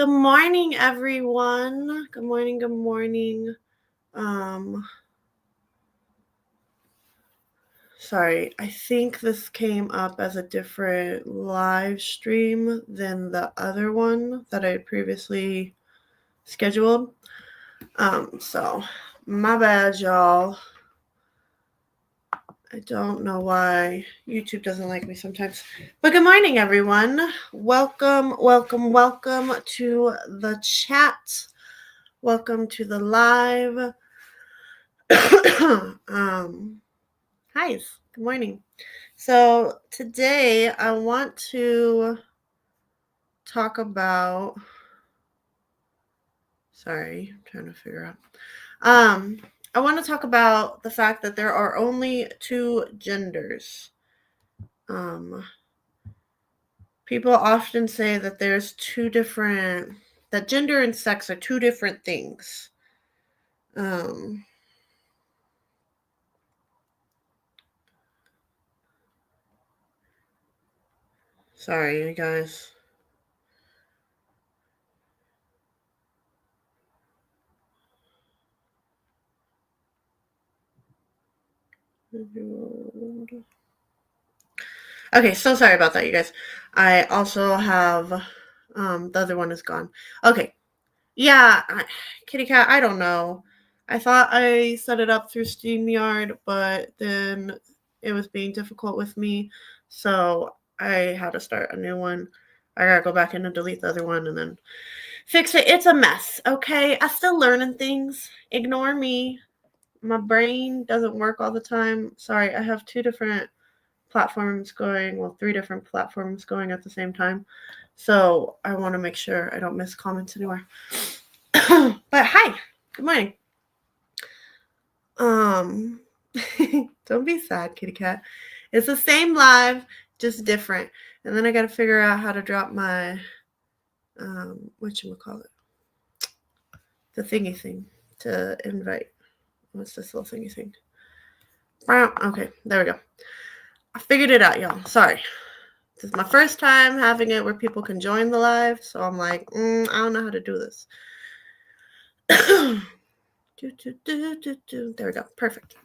Good morning, everyone. Good morning. Good morning. Um, Sorry, I think this came up as a different live stream than the other one that I had previously scheduled. So my bad, y'all. I don't know why YouTube doesn't like me sometimes. But good morning, everyone. Welcome to the chat. Welcome to the live. Hi, good morning. So today I want to talk about. Sorry, I'm trying to figure out. I want to talk about the fact that there are only two genders. People often say that that gender and sex are two different things. Sorry, you guys. Okay, so sorry about that, you guys. I also have the other one is gone. Okay. Yeah, Kitty Cat, I don't know. I thought I set it up through StreamYard, but then it was being difficult with me, so I had to start a new one. I gotta go back in and delete the other one and then fix it. It's a mess, okay? I'm still learning things. Ignore me. My brain doesn't work all the time. Sorry, I have three different platforms going at the same time. So I want to make sure I don't miss comments anywhere. But hi, good morning. Don't be sad, kitty cat. It's the same live, just different. And then I got to figure out how to drop my whatchamacallit, the thingy thing to invite. What's this little thingy thing? Okay, there we go. I figured it out, y'all. Sorry. This is my first time having it where people can join the live, so I'm like, I don't know how to do this. There we go. Perfect.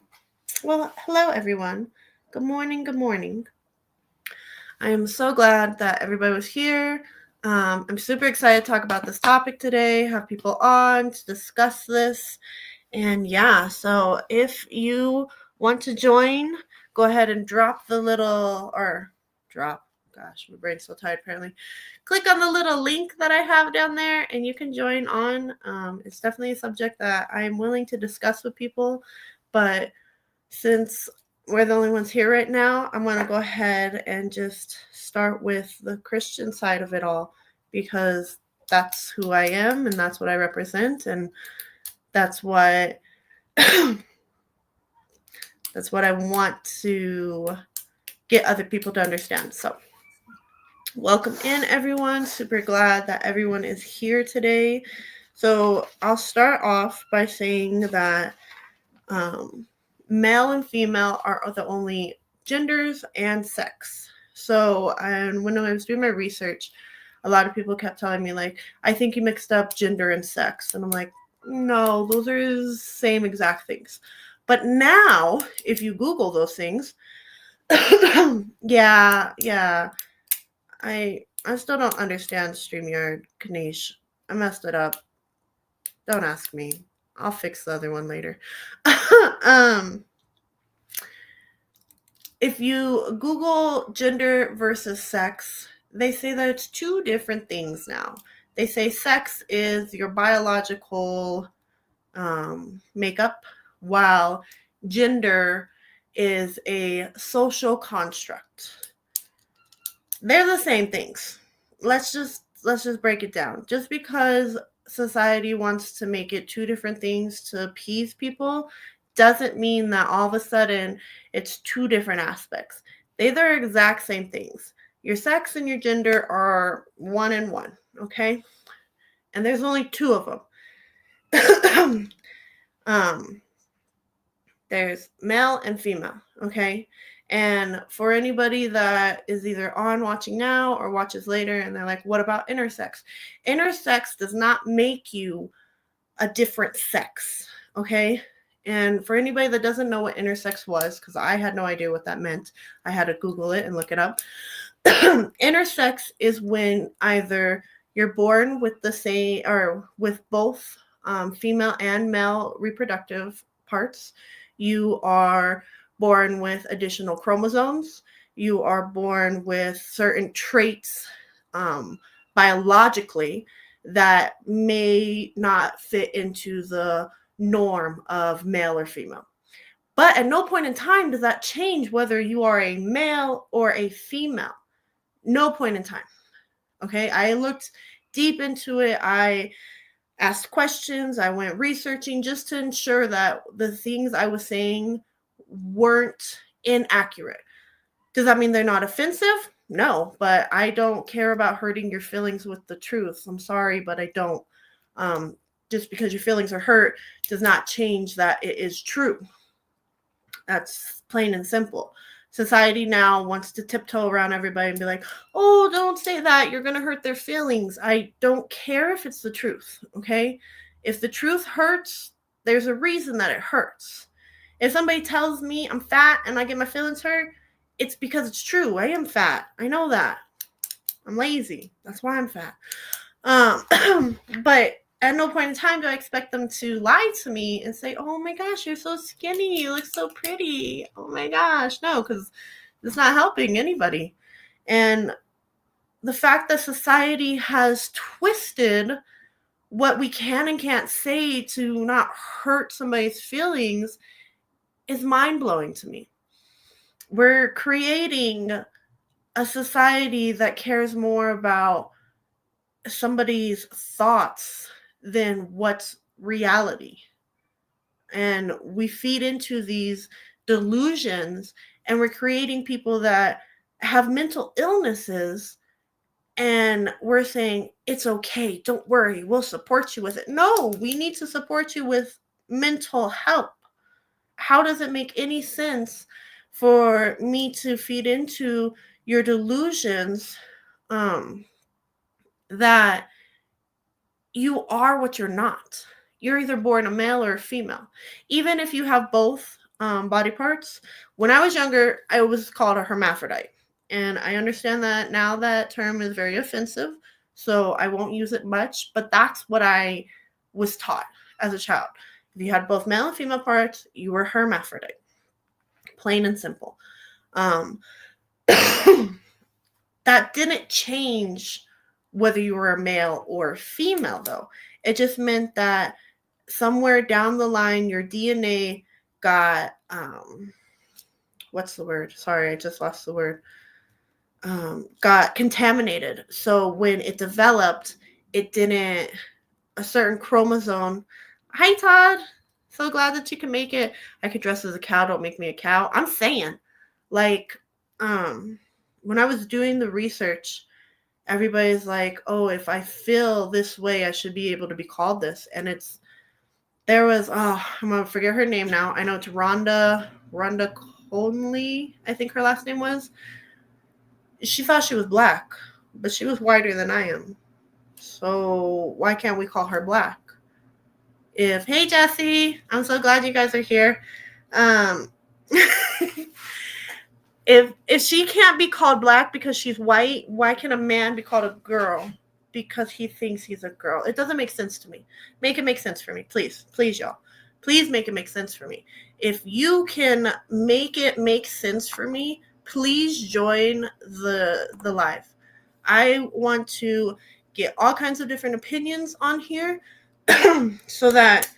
Well, hello, everyone. Good morning. Good morning. I am so glad that everybody was here. I'm super excited to talk about this topic today, have people on to discuss this. And yeah, so if you want to join, go ahead and drop the little, gosh, my brain's so tired apparently. Click on the little link that I have down there and you can join on. It's definitely a subject that I'm willing to discuss with people, but since we're the only ones here right now, I'm going to go ahead and just start with the Christian side of it all because that's who I am and that's what I represent and that's what that's what I want to get other people to understand. So welcome in, everyone. Super glad that everyone is here today. So I'll start off by saying that male and female are the only genders and sex. So, and when I was doing my research, a lot of people kept telling me, like, I think you mixed up gender and sex. And I'm like, no, those are the same exact things. But now, if you Google those things, yeah, I still don't understand StreamYard, Kanish. I messed it up. Don't ask me. I'll fix the other one later. If you Google gender versus sex, they say that it's two different things now. They say sex is your biological makeup, while gender is a social construct. They're the same things. Let's just break it down. Just because society wants to make it two different things to appease people doesn't mean that all of a sudden it's two different aspects. They're the exact same things. Your sex and your gender are one and one, okay? And there's only two of them. There's male and female, okay? And for anybody that is either on watching now or watches later and they're like, what about intersex? Intersex does not make you a different sex, okay? And for anybody that doesn't know what intersex was, because I had no idea what that meant, I had to Google it and look it up. Intersex is when either you're born with the same or with both female and male reproductive parts. You are born with additional chromosomes. You are born with certain traits biologically that may not fit into the norm of male or female. But at no point in time does that change whether you are a male or a female. No point in time. Okay, I looked deep into it. I asked questions. I went researching just to ensure that the things I was saying weren't inaccurate. Does that mean they're not offensive? No, but I don't care about hurting your feelings with the truth. I'm sorry, but I don't. Just because your feelings are hurt does not change that it is true. That's plain and simple. Society now wants to tiptoe around everybody and be like, oh, don't say that. You're going to hurt their feelings. I don't care if it's the truth, okay? If the truth hurts, there's a reason that it hurts. If somebody tells me I'm fat and I get my feelings hurt, it's because it's true. I am fat. I know that. I'm lazy. That's why I'm fat. But at no point in time do I expect them to lie to me and say, oh my gosh, you're so skinny. You look so pretty. Oh my gosh. No, because it's not helping anybody. And the fact that society has twisted what we can and can't say to not hurt somebody's feelings is mind-blowing to me. We're creating a society that cares more about somebody's thoughts than what's reality. And we feed into these delusions and we're creating people that have mental illnesses and we're saying, it's okay, don't worry, we'll support you with it. No, we need to support you with mental help. How does it make any sense for me to feed into your delusions that you are what you're not? You're either born a male or a female. Even if you have both body parts. When I was younger, I was called a hermaphrodite. And I understand that now that term is very offensive, so I won't use it much, but that's what I was taught as a child. If you had both male and female parts, you were hermaphrodite. Plain and simple. That didn't change whether you were a male or female, though. It just meant that somewhere down the line, your DNA got, what's the word? Sorry, I just lost the word. Got contaminated. So when it developed, it didn't, a certain chromosome. Hi, Todd. So glad that you can make it. I could dress as a cow. Don't make me a cow. I'm saying, like, when I was doing the research, everybody's like, oh, if I feel this way, I should be able to be called this. And there was, I'm going to forget her name now. I know it's Rhonda Conley, I think her last name was. She thought she was black, but she was whiter than I am. So why can't we call her black? Hey, Jesse, I'm so glad you guys are here. If she can't be called black because she's white, why can a man be called a girl because he thinks he's a girl? It doesn't make sense to me. Make it make sense for me, please. Please, y'all. Please make it make sense for me. If you can make it make sense for me, please join the live. I want to get all kinds of different opinions on here so that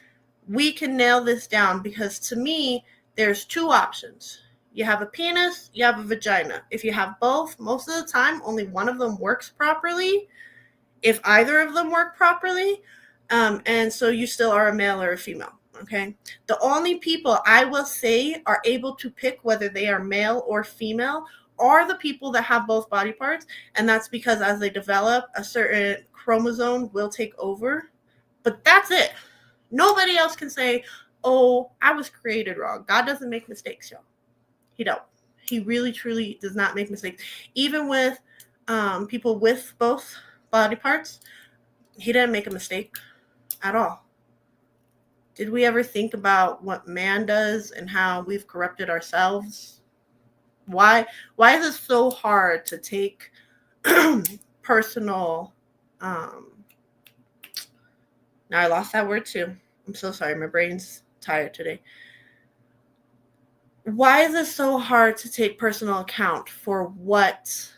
we can nail this down, because to me, there's two options. You have a penis, you have a vagina. If you have both, most of the time, only one of them works properly. If either of them work properly, and so you still are a male or a female, okay? The only people I will say are able to pick whether they are male or female are the people that have both body parts, and that's because as they develop, a certain chromosome will take over. But that's it. Nobody else can say, oh, I was created wrong. God doesn't make mistakes, y'all. He don't. He really, truly does not make mistakes. Even with people with both body parts, he didn't make a mistake at all. Did we ever think about what man does and how we've corrupted ourselves? Why is it so hard to take personal now I lost that word too. I'm so sorry. My brain's tired today. Why is it so hard to take personal account for what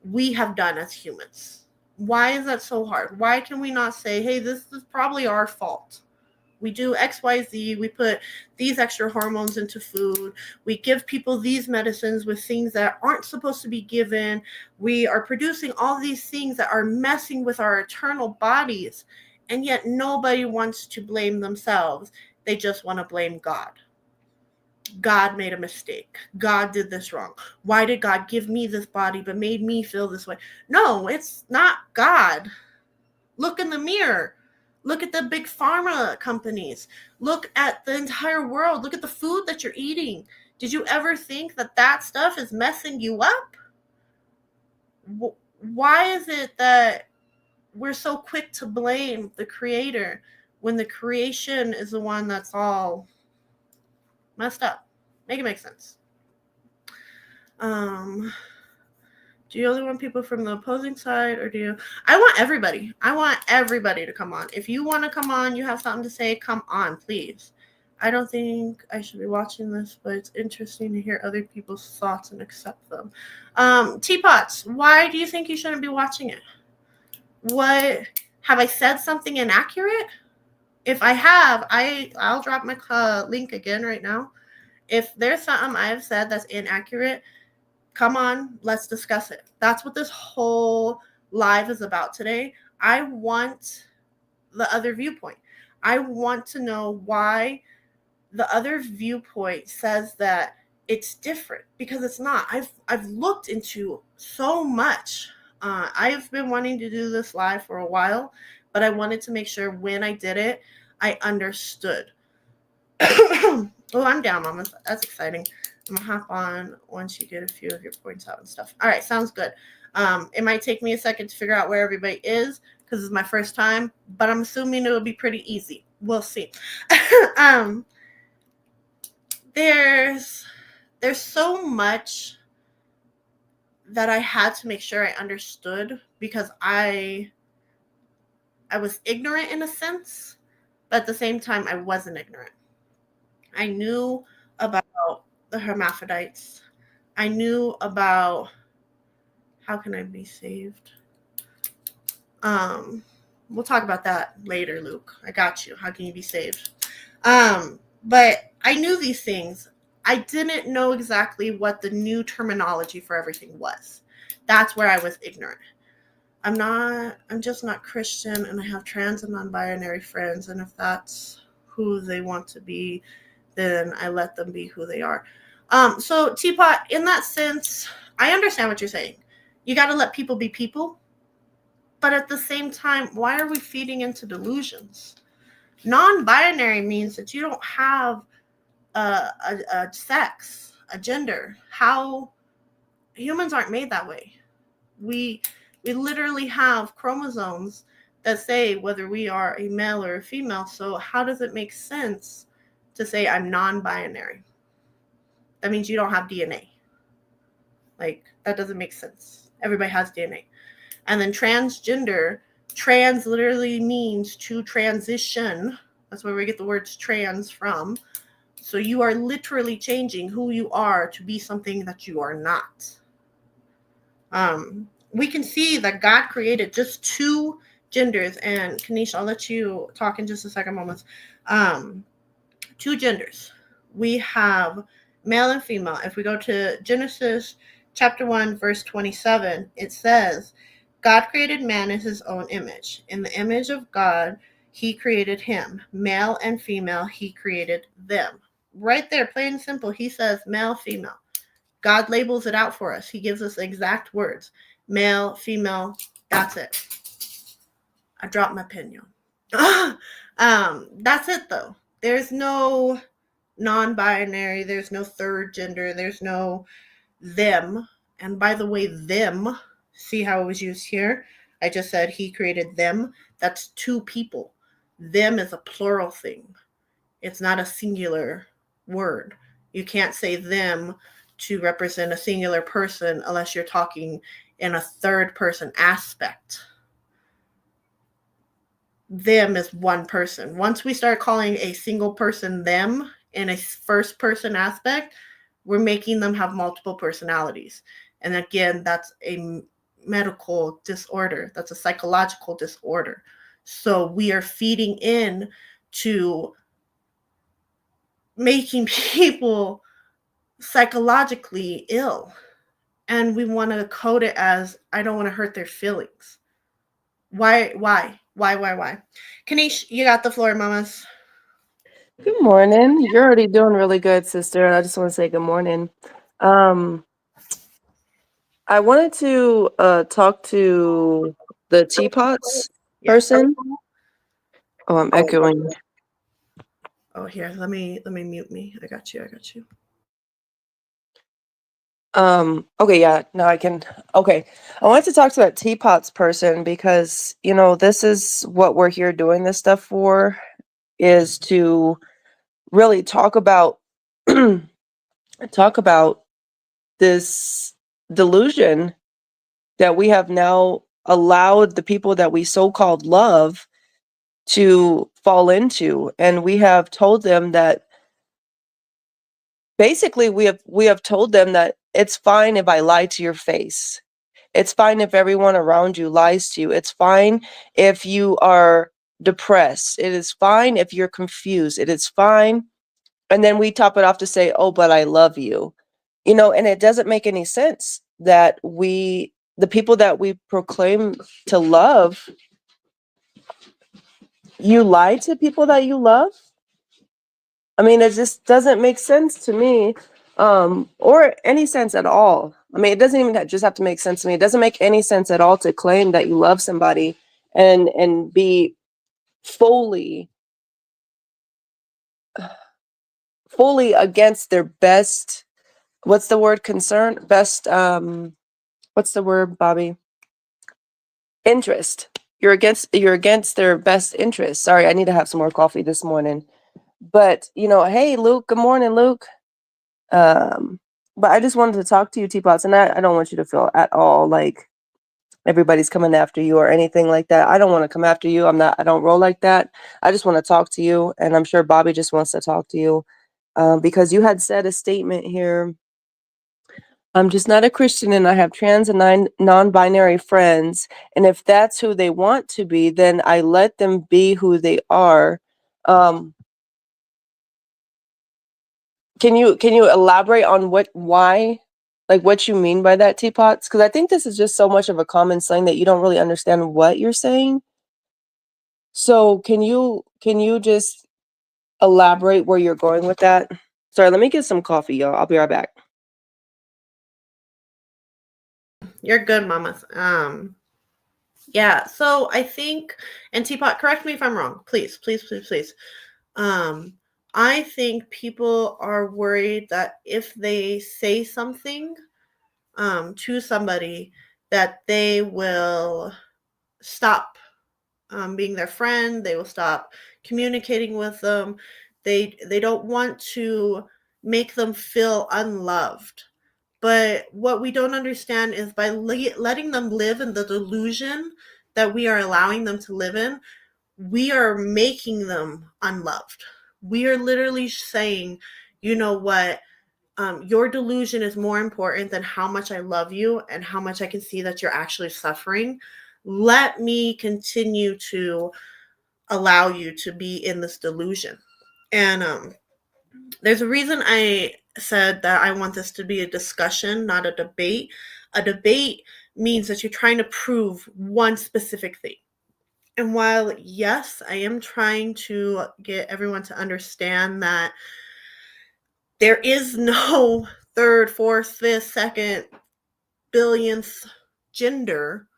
we have done as humans? Why is that so hard? Why can we not say, hey, this is probably our fault? We do X, Y, Z. We put these extra hormones into food. We give people these medicines with things that aren't supposed to be given. We are producing all these things that are messing with our eternal bodies. And yet nobody wants to blame themselves. They just want to blame God. God made a mistake. God did this wrong. Why did God give me this body but made me feel this way? No, it's not God. Look in the mirror. Look at the big pharma companies. Look at the entire world. Look at the food that you're eating. Did you ever think that that stuff is messing you up? Why is it that we're so quick to blame the creator when the creation is the one that's all messed up? Make it make sense. Do you only want people from the opposing side, or do you? I want everybody. I want everybody to come on. If you want to come on, you have something to say, come on, please. I don't think I should be watching this, but it's interesting to hear other people's thoughts and accept them. Teapots, why do you think you shouldn't be watching it? What, have I said something inaccurate? If I have, I'll drop my link again right now. If there's something I've said that's inaccurate, come on, let's discuss it. That's what this whole live is about today. I want the other viewpoint. I want to know why the other viewpoint says that it's different, because it's not. I've looked into so much. I've been wanting to do this live for a while, but I wanted to make sure when I did it, I understood. Oh, I'm down, Mama. That's exciting. I'm gonna hop on once you get a few of your points out and stuff. All right, sounds good. It might take me a second to figure out where everybody is because it's my first time, but I'm assuming it will be pretty easy. We'll see. There's so much that I had to make sure I understood because I was ignorant in a sense, but at the same time I wasn't ignorant. I knew about the hermaphrodites. I knew about how can I be saved. We'll talk about that later, Luke. I got you. How can you be saved? But I knew these things. I didn't know exactly what the new terminology for everything was. That's where I was ignorant. I'm just not Christian, and I have trans and non-binary friends, and if that's who they want to be, then I let them be who they are. So Teapot, in that sense, I understand what you're saying. You got to let people be people. But at the same time, why are we feeding into delusions? Non-binary means that you don't have a sex, a gender. How humans aren't made that way. We literally have chromosomes that say whether we are a male or a female. So how does it make sense to say I'm non-binary? That means you don't have DNA. Like, that doesn't make sense. Everybody has DNA. And then transgender, trans literally means to transition. That's where we get the words trans from. So you are literally changing who you are to be something that you are not. We can see that God created just two genders. And Kanisha, I'll let you talk in just a second, moments. Two genders. We have male and female. If we go to Genesis chapter 1, verse 27, it says, God created man in his own image. In the image of God, he created him. Male and female, he created them. Right there, plain and simple, he says male, female. God labels it out for us. He gives us exact words. Male, female, that's it. I dropped my pen, y'all. That's it, though. There's no non-binary, there's no third gender, there's no them. And by the way, them, see how it was used here? I just said he created them. That's two people. Them is a plural thing. It's not a singular word. You can't say them to represent a singular person unless you're talking in a third person aspect. Them is one person. Once we start calling a single person them in a first person aspect, we're making them have multiple personalities. And again, that's a medical disorder, that's a psychological disorder. So we are feeding in to making people psychologically ill. And we want to code it as, I don't want to hurt their feelings. Why? Kanish, you got the floor, mamas. Good morning. You're already doing really good, sister. I just want to say good morning. Um, I wanted to talk to the teapots Yes. person. Oh, I'm echoing. Oh, here, let me mute me. I got you. Okay, yeah, now I can. Okay, I wanted to talk to that teapots person because this is what we're here doing this stuff for, is to really talk about talk about this delusion that we have now allowed the people that we so-called love to fall into, and we have told them that basically we have told them that it's fine if I lie to your face. It's fine if everyone around you lies to you. It's fine if you are depressed. It is fine if you're confused. It is fine. And then we top it off to say, "Oh, but I love you." And it doesn't make any sense that the people that we proclaim to love, you lie to people that you love. I mean, it just doesn't make sense to me, or any sense at all. I mean, it doesn't even just have to make sense to me. It doesn't make any sense at all to claim that you love somebody and be fully fully against their best. What's the word? Concern? Best. What's the word, Bobby? Interest. You're against their best interest. Sorry, I need to have some more coffee this morning. But hey, Luke. Good morning, Luke. Um, but I just wanted to talk to you, Teapots, and I don't want you to feel at all like everybody's coming after you or anything like that. I don't want to come after you. I don't roll like that. I just want to talk to you, and I'm sure Bobby just wants to talk to you, because you had said a statement here. I'm just not a Christian, and I have trans and non-binary friends, and if that's who they want to be, then I let them be who they are. Um, Can you elaborate on why, like what you mean by that, teapots? Because I think this is just so much of a common slang that you don't really understand what you're saying. So can you just elaborate where you're going with that? Sorry, let me get some coffee, y'all. I'll be right back. You're good, mamas. Yeah. So I think, and Teapot, correct me if I'm wrong, please, please, please, please. Um, I think people are worried that if they say something to somebody, that they will stop being their friend. They will stop communicating with them. They don't want to make them feel unloved. But what we don't understand is by letting them live in the delusion that we are allowing them to live in, we are making them unloved. We are literally saying, you know what, your delusion is more important than how much I love you and how much I can see that you're actually suffering. Let me continue to allow you to be in this delusion. And there's a reason I said that I want this to be a discussion, not a debate. A debate means that you're trying to prove one specific thing. And while, yes, I am trying to get everyone to understand that there is no third, fourth, fifth, second, billionth gender,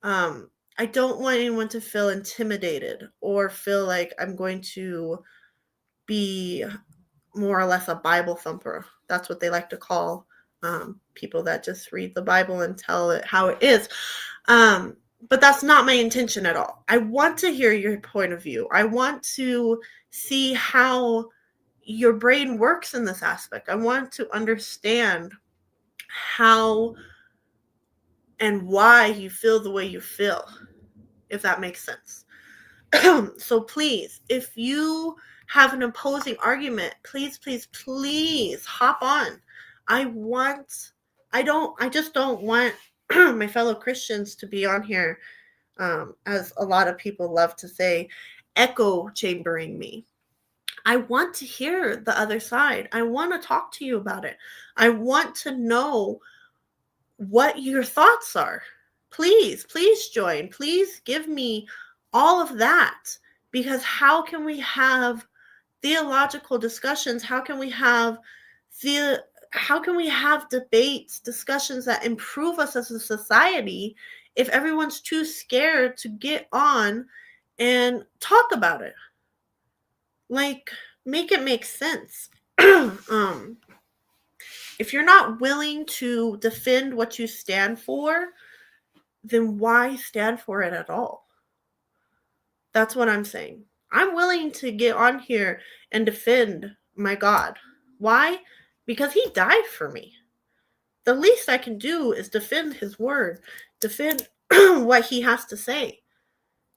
I don't want anyone to feel intimidated or feel like I'm going to be more or less a Bible thumper. That's what they like to call people that just read the Bible and tell it how it is. But that's not my intention at all. I want to hear your point of view. I want to see how your brain works in this aspect. I want to understand how and why you feel the way you feel, if that makes sense. So please, if you have an opposing argument, please hop on. I just don't want my fellow Christians to be on here, as a lot of people love to say, echo chambering me. I want to hear the other side. I want to talk to you about it. I want to know what your thoughts are. Please join. Please give me all of that, because how can we have theological discussions? How can we have debates, discussions that improve us as a society if everyone's too scared to get on and talk about it? Like, make it make sense. If you're not willing to defend what you stand for, then why stand for it at all? That's what I'm saying. I'm willing to get on here and defend my God. Why? Because he died for me. The least I can do is defend his word, defend what he has to say,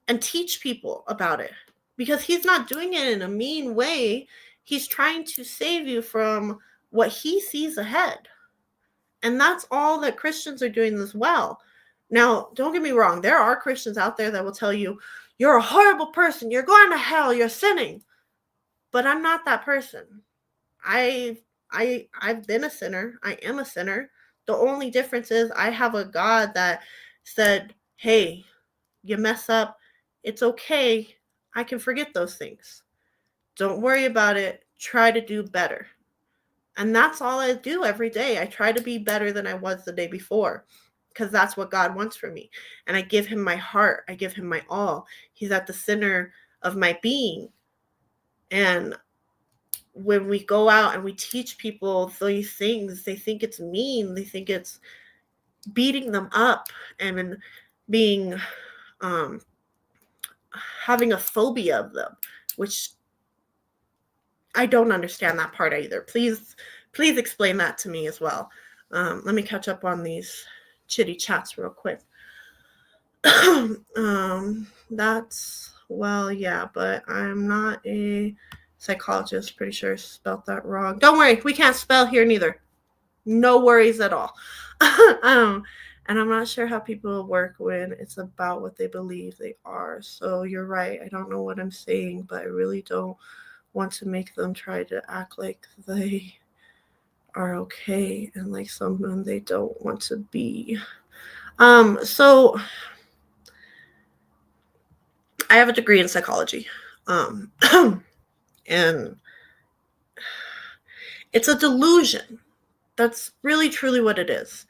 and teach people about it. Because he's not doing it in a mean way. He's trying to save you from what he sees ahead. And that's all that Christians are doing as well. Now, don't get me wrong. There are Christians out there that will tell you, you're a horrible person. You're going to hell. You're sinning. But I'm not that person. I've been a sinner. I am a sinner. The only difference is I have a God that said, hey, you mess up. It's okay. I can forget those things. Don't worry about it. Try to do better. And that's all I do every day. I try to be better than I was the day before, because that's what God wants from me. And I give him my heart. I give him my all. He's at the center of my being. And when we go out and we teach people these things, they think it's mean. They think it's beating them up and being, having a phobia of them, which I don't understand that part either. Please explain that to me as well. Let me catch up on these chitty chats real quick. Yeah, but I'm not a psychologist. Pretty sure I spelled that wrong. Don't worry, we can't spell here neither. No worries at all. And I'm not sure how people work when it's about what they believe they are. So you're right. I don't know what I'm saying, but I really don't want to make them try to act like they are okay and like someone they don't want to be. So I have a degree in psychology. And it's a delusion. That's really truly what it is.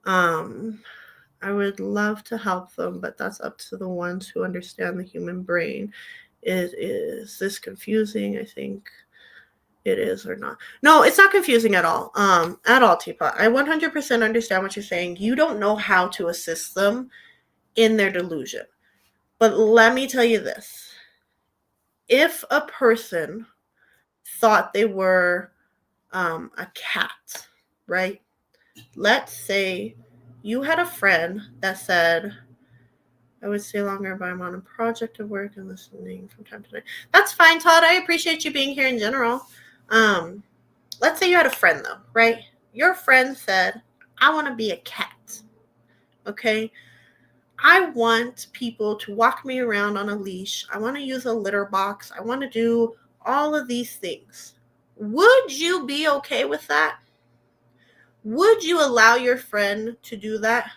I would love to help them, but that's up to the ones who understand the human brain. Is this confusing? I think it is or not. No, it's not confusing at all. Teapot. I 100% understand what you're saying. You don't know how to assist them in their delusion. But let me tell you this. If a person thought they were a cat, right? Let's say you had a friend that said, I would stay longer, but I'm on a project of work and listening from time to time. That's fine, Todd. I appreciate you being here in general. Let's say you had a friend, though, right? Your friend said, I want to be a cat. Okay? I want people to walk me around on a leash. I want to use a litter box. I want to do all of these things. Would you be okay with that? Would you allow your friend to do that?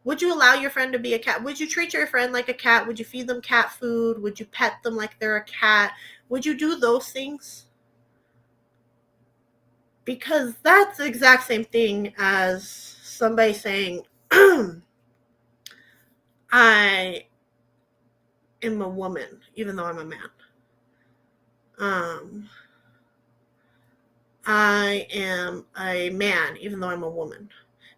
Would you allow your friend to be a cat? Would you treat your friend like a cat? Would you feed them cat food? Would you pet them like they're a cat? Would you do those things? Because that's the exact same thing as somebody saying, I am a woman, even though I'm a man. I am a man, even though I'm a woman.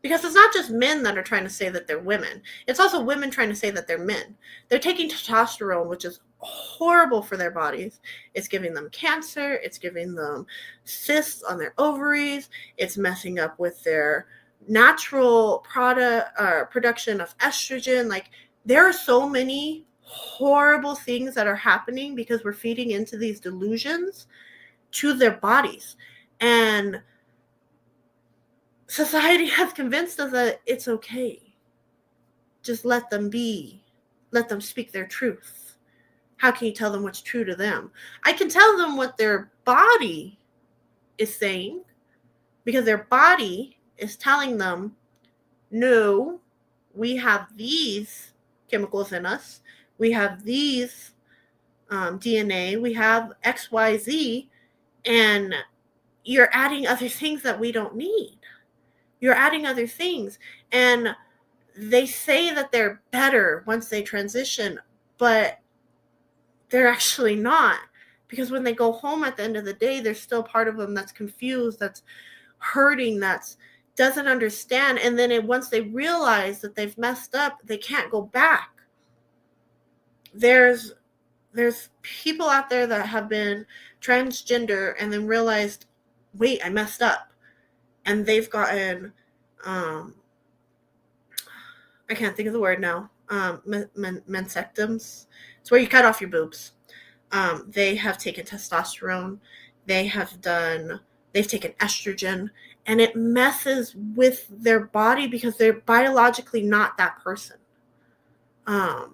Because it's not just men that are trying to say that they're women, it's also women trying to say that they're men. They're taking testosterone, which is horrible for their bodies. It's giving them cancer, it's giving them cysts on their ovaries, it's messing up with their natural production of estrogen. Like, there are so many horrible things that are happening because we're feeding into these delusions to their bodies. And society has convinced us that it's okay. Just let them be. Let them speak their truth. How can you tell them what's true to them? I can tell them what their body is saying, because their body is telling them, no, we have these chemicals in us. We have these DNA. We have XYZ. And you're adding other things that we don't need. You're adding other things. And they say that they're better once they transition, but they're actually not. Because when they go home at the end of the day, there's still part of them that's confused, that's hurting, that's doesn't understand. And then once they realize that they've messed up, they can't go back. There's people out there that have been transgender and then realized, wait, I messed up. And they've gotten I can't think of the word now. Mastectomies. It's where you cut off your boobs. They have taken testosterone. They've taken estrogen, and it messes with their body because they're biologically not that person. A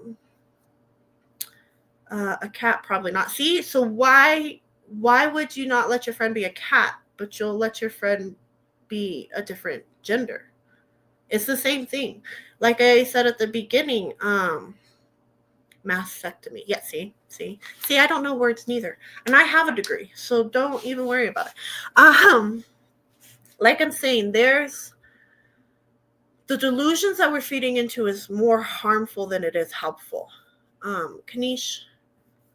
cat, probably not. See, so why would you not let your friend be a cat, but you'll let your friend be a different gender? It's the same thing. Like I said at the beginning, mastectomy. Yeah, see, I don't know words neither, and I have a degree, so don't even worry about it. Like I'm saying, there's the delusions that we're feeding into is more harmful than it is helpful. Kanish,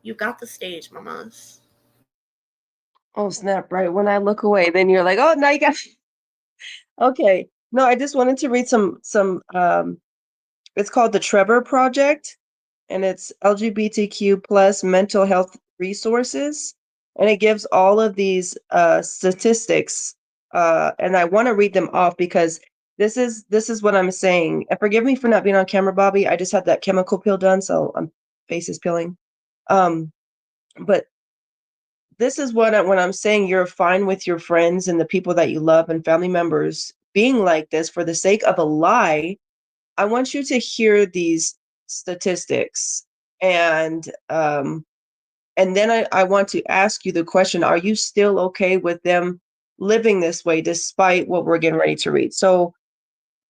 you got the stage, mamas. Oh snap! Right when I look away, then you're like, "Oh, now you got." Okay. No, I just wanted to read some. It's called the Trevor Project, and it's LGBTQ plus mental health resources, and it gives all of these statistics. And I want to read them off because this is what I'm saying. And forgive me for not being on camera, Bobby. I just had that chemical peel done, so I'm face is peeling. But this is when I'm saying you're fine with your friends and the people that you love and family members being like this for the sake of a lie. I want you to hear these statistics, and then I want to ask you the question: are you still okay with them living this way despite what we're getting ready to read? So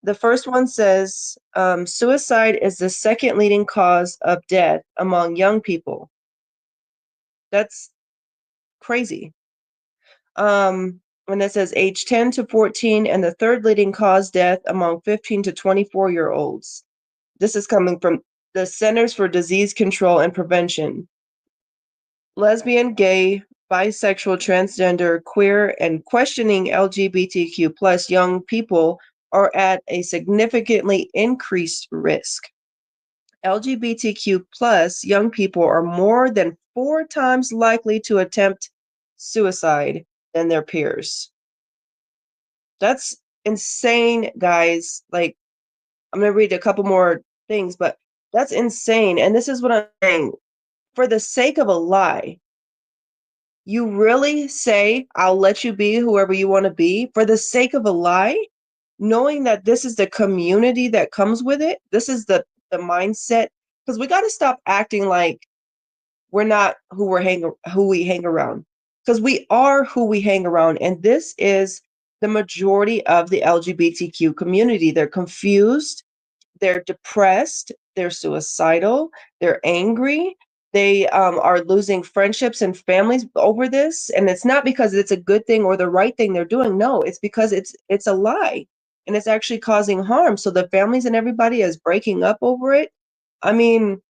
the first one says suicide is the second leading cause of death among young people. That's crazy. When it says age 10 to 14, and the third leading cause death among 15 to 24-year-olds. This is coming from the Centers for Disease Control and Prevention. Lesbian, gay, bisexual, transgender, queer, and questioning LGBTQ plus young people are at a significantly increased risk. LGBTQ plus young people are more than 4 times likely to attempt suicide than their peers. That's insane, guys. Like, I'm going to read a couple more things, but that's insane. And this is what I'm saying. For the sake of a lie, you really say, I'll let you be whoever you want to be for the sake of a lie, knowing that this is the community that comes with it. This is the mindset. Because we got to stop acting like we're not who we hang around. Because we are who we hang around. And this is the majority of the LGBTQ community. They're confused, they're depressed, they're suicidal, they're angry, they are losing friendships and families over this. And it's not because it's a good thing or the right thing they're doing. No, it's because it's a lie, and it's actually causing harm. So the families and everybody is breaking up over it. I mean,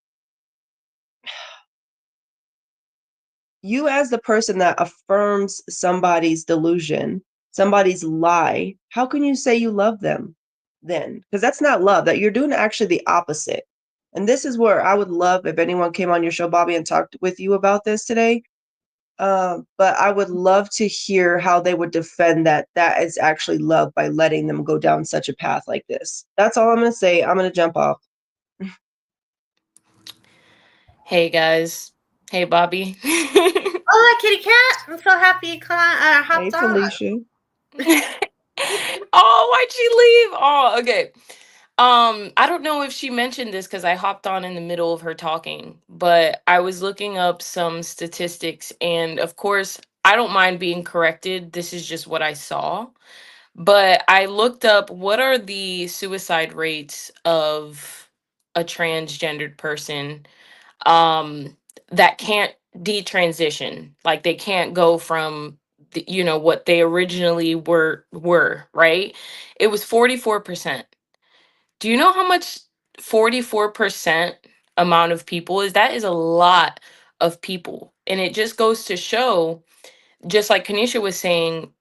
you as the person that affirms somebody's delusion, somebody's lie, how can you say you love them then? Because that's not love. That you're doing actually the opposite. And this is where I would love if anyone came on your show, Bobby, and talked with you about this today. But I would love to hear how they would defend that is actually love by letting them go down such a path like this. That's all I'm going to say. I'm going to jump off. Hey guys. Hey Bobby. Hola, kitty cat. I'm so happy you Hey, hopped on. Felicia. Oh, why'd she leave? Oh, okay. I don't know if she mentioned this because I hopped on in the middle of her talking, but I was looking up some statistics, and of course, I don't mind being corrected. This is just what I saw. But I looked up what are the suicide rates of a transgendered person that can't detransition, like they can't go from what they originally were, right? It was 44%. Do you know how much 44% amount of people is? That is a lot of people. And it just goes to show, just like Kanisha was saying,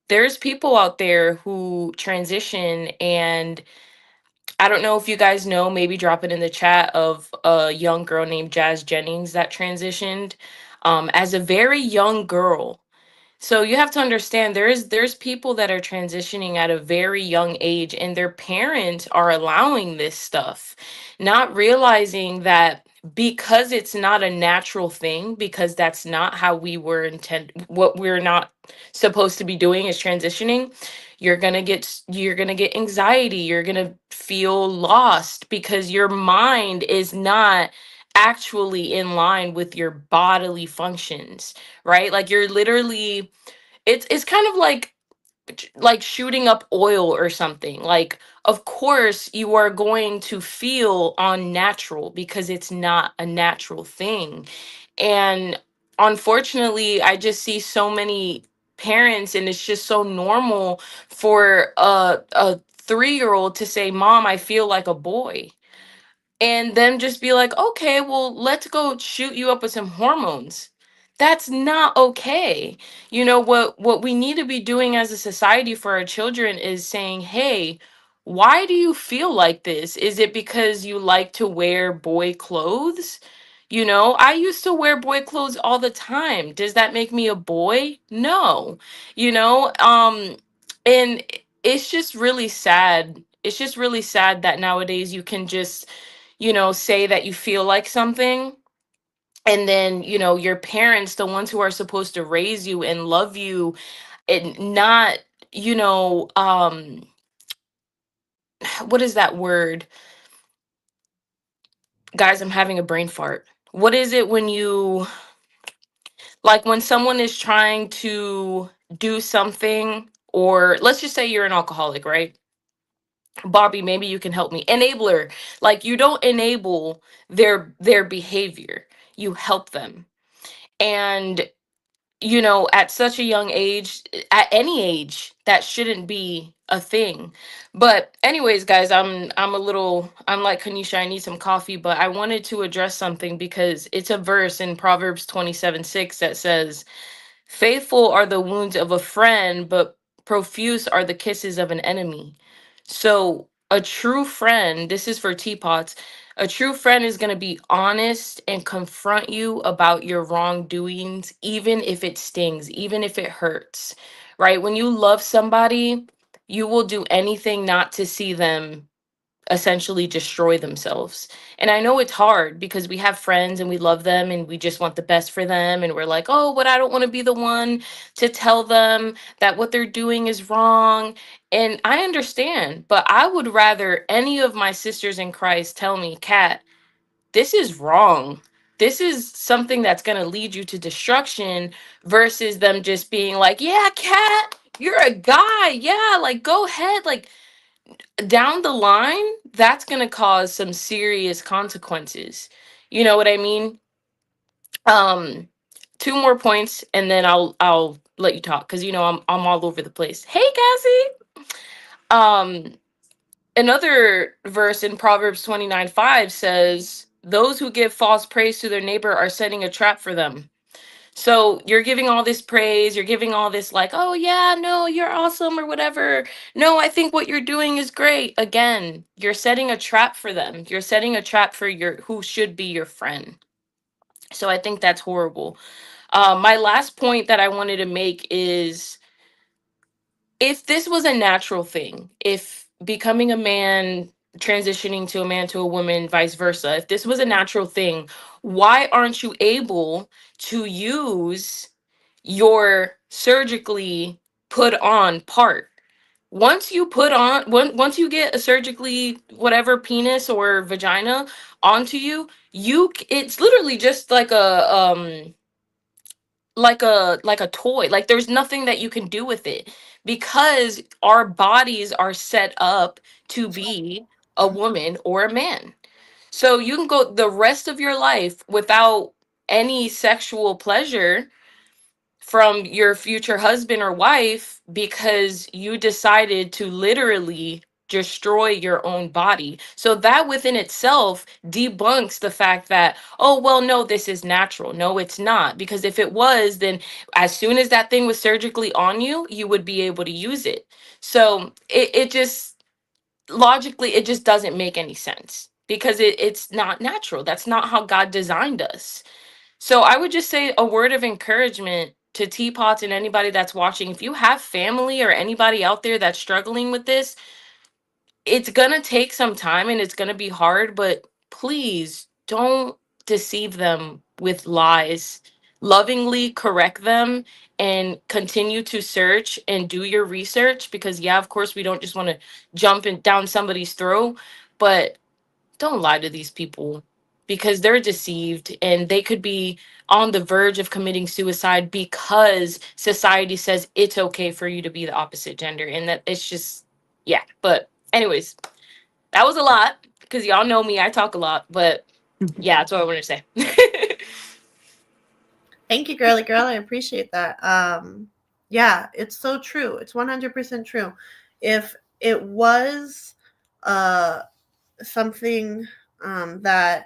there's people out there who transition. And I don't know if you guys know, maybe drop it in the chat, of a young girl named Jazz Jennings that transitioned as a very young girl. So you have to understand there's people that are transitioning at a very young age, and their parents are allowing this stuff, not realizing that because it's not a natural thing, because that's not how we were what we're not supposed to be doing is transitioning. You're going to get anxiety, you're going to feel lost because your mind is not actually in line with your bodily functions, right? Like you're literally, it's kind of like shooting up oil or something. Like, of course you are going to feel unnatural because it's not a natural thing. And unfortunately, I just see so many parents, and it's just so normal for a 3-year-old to say, "Mom, I feel like a boy." And then just be like, okay, well, let's go shoot you up with some hormones. That's not okay. What we need to be doing as a society for our children is saying, hey, why do you feel like this? Is it because you like to wear boy clothes? I used to wear boy clothes all the time. Does that make me a boy? No. And it's just really sad. It's just really sad that nowadays you can just say that you feel like something, and then your parents, the ones who are supposed to raise you and love you, and not, you know um what is that word? Guys, I'm having a brain fart. What is it when you, like, when someone is trying to do something, or let's just say you're an alcoholic, right? Bobby, maybe you can help me. Enabler. Like, you don't enable their behavior, you help them. And at such a young age, at any age, that shouldn't be a thing. But anyways, guys, I'm like Kanisha, I need some coffee, but I wanted to address something because it's a verse in Proverbs 27:6 that says, faithful are the wounds of a friend, but profuse are the kisses of an enemy. So, a true friend, this is for teapots, a true friend is going to be honest and confront you about your wrongdoings, even if it stings, even if it hurts, right? When you love somebody, you will do anything not to see them essentially destroy themselves. And I know it's hard because we have friends and we love them and we just want the best for them. And we're like, oh, but I don't want to be the one to tell them that what they're doing is wrong. And I understand, but I would rather any of my sisters in Christ tell me, Kat, this is wrong. This is something that's going to lead you to destruction, versus them just being like, yeah, Kat, you're a guy. Yeah, like, go ahead. Like, down the line, that's going to cause some serious consequences. You know what I mean? Um, two more points, and then I'll let you talk because I'm all over the place. Hey, Cassie. Um, Another verse in Proverbs 29:5 says, "Those who give false praise to their neighbor are setting a trap for them." So you're giving all this praise, you're giving all this like, oh yeah, no, you're awesome or whatever. No, I think what you're doing is great. Again, you're setting a trap for them. You're setting a trap for your who should be your friend. So I think that's horrible. My last point that I wanted to make is, if this was a natural thing, if becoming a man, transitioning to a man to a woman, vice versa, if this was a natural thing, why aren't you able to use your surgically put on part? Once you put on, once you get a surgically whatever penis or vagina onto you, it's literally just like a toy. Like there's nothing that you can do with it, because our bodies are set up to be a woman or a man. So you can go the rest of your life without any sexual pleasure from your future husband or wife, because you decided to literally destroy your own body. So that within itself debunks the fact that, oh, well, no, this is natural. No, it's not. Because if it was, then as soon as that thing was surgically on you, you would be able to use it. So it just logically, it just doesn't make any sense, because it's not natural. That's not how God designed us. So I would just say a word of encouragement to teapots and anybody that's watching. If you have family or anybody out there that's struggling with this, it's going to take some time and it's going to be hard, but please don't deceive them with lies. Lovingly correct them and continue to search and do your research, because yeah, of course we don't just want to jump in down somebody's throat, but don't lie to these people, because they're deceived and they could be on the verge of committing suicide because society says it's okay for you to be the opposite gender, and that it's just, yeah. But anyways, that was a lot, because y'all know me, I talk a lot, but yeah, that's what I wanted to say. Thank you, girly girl. I appreciate that. Yeah, it's so true. It's 100% true. If it was uh something that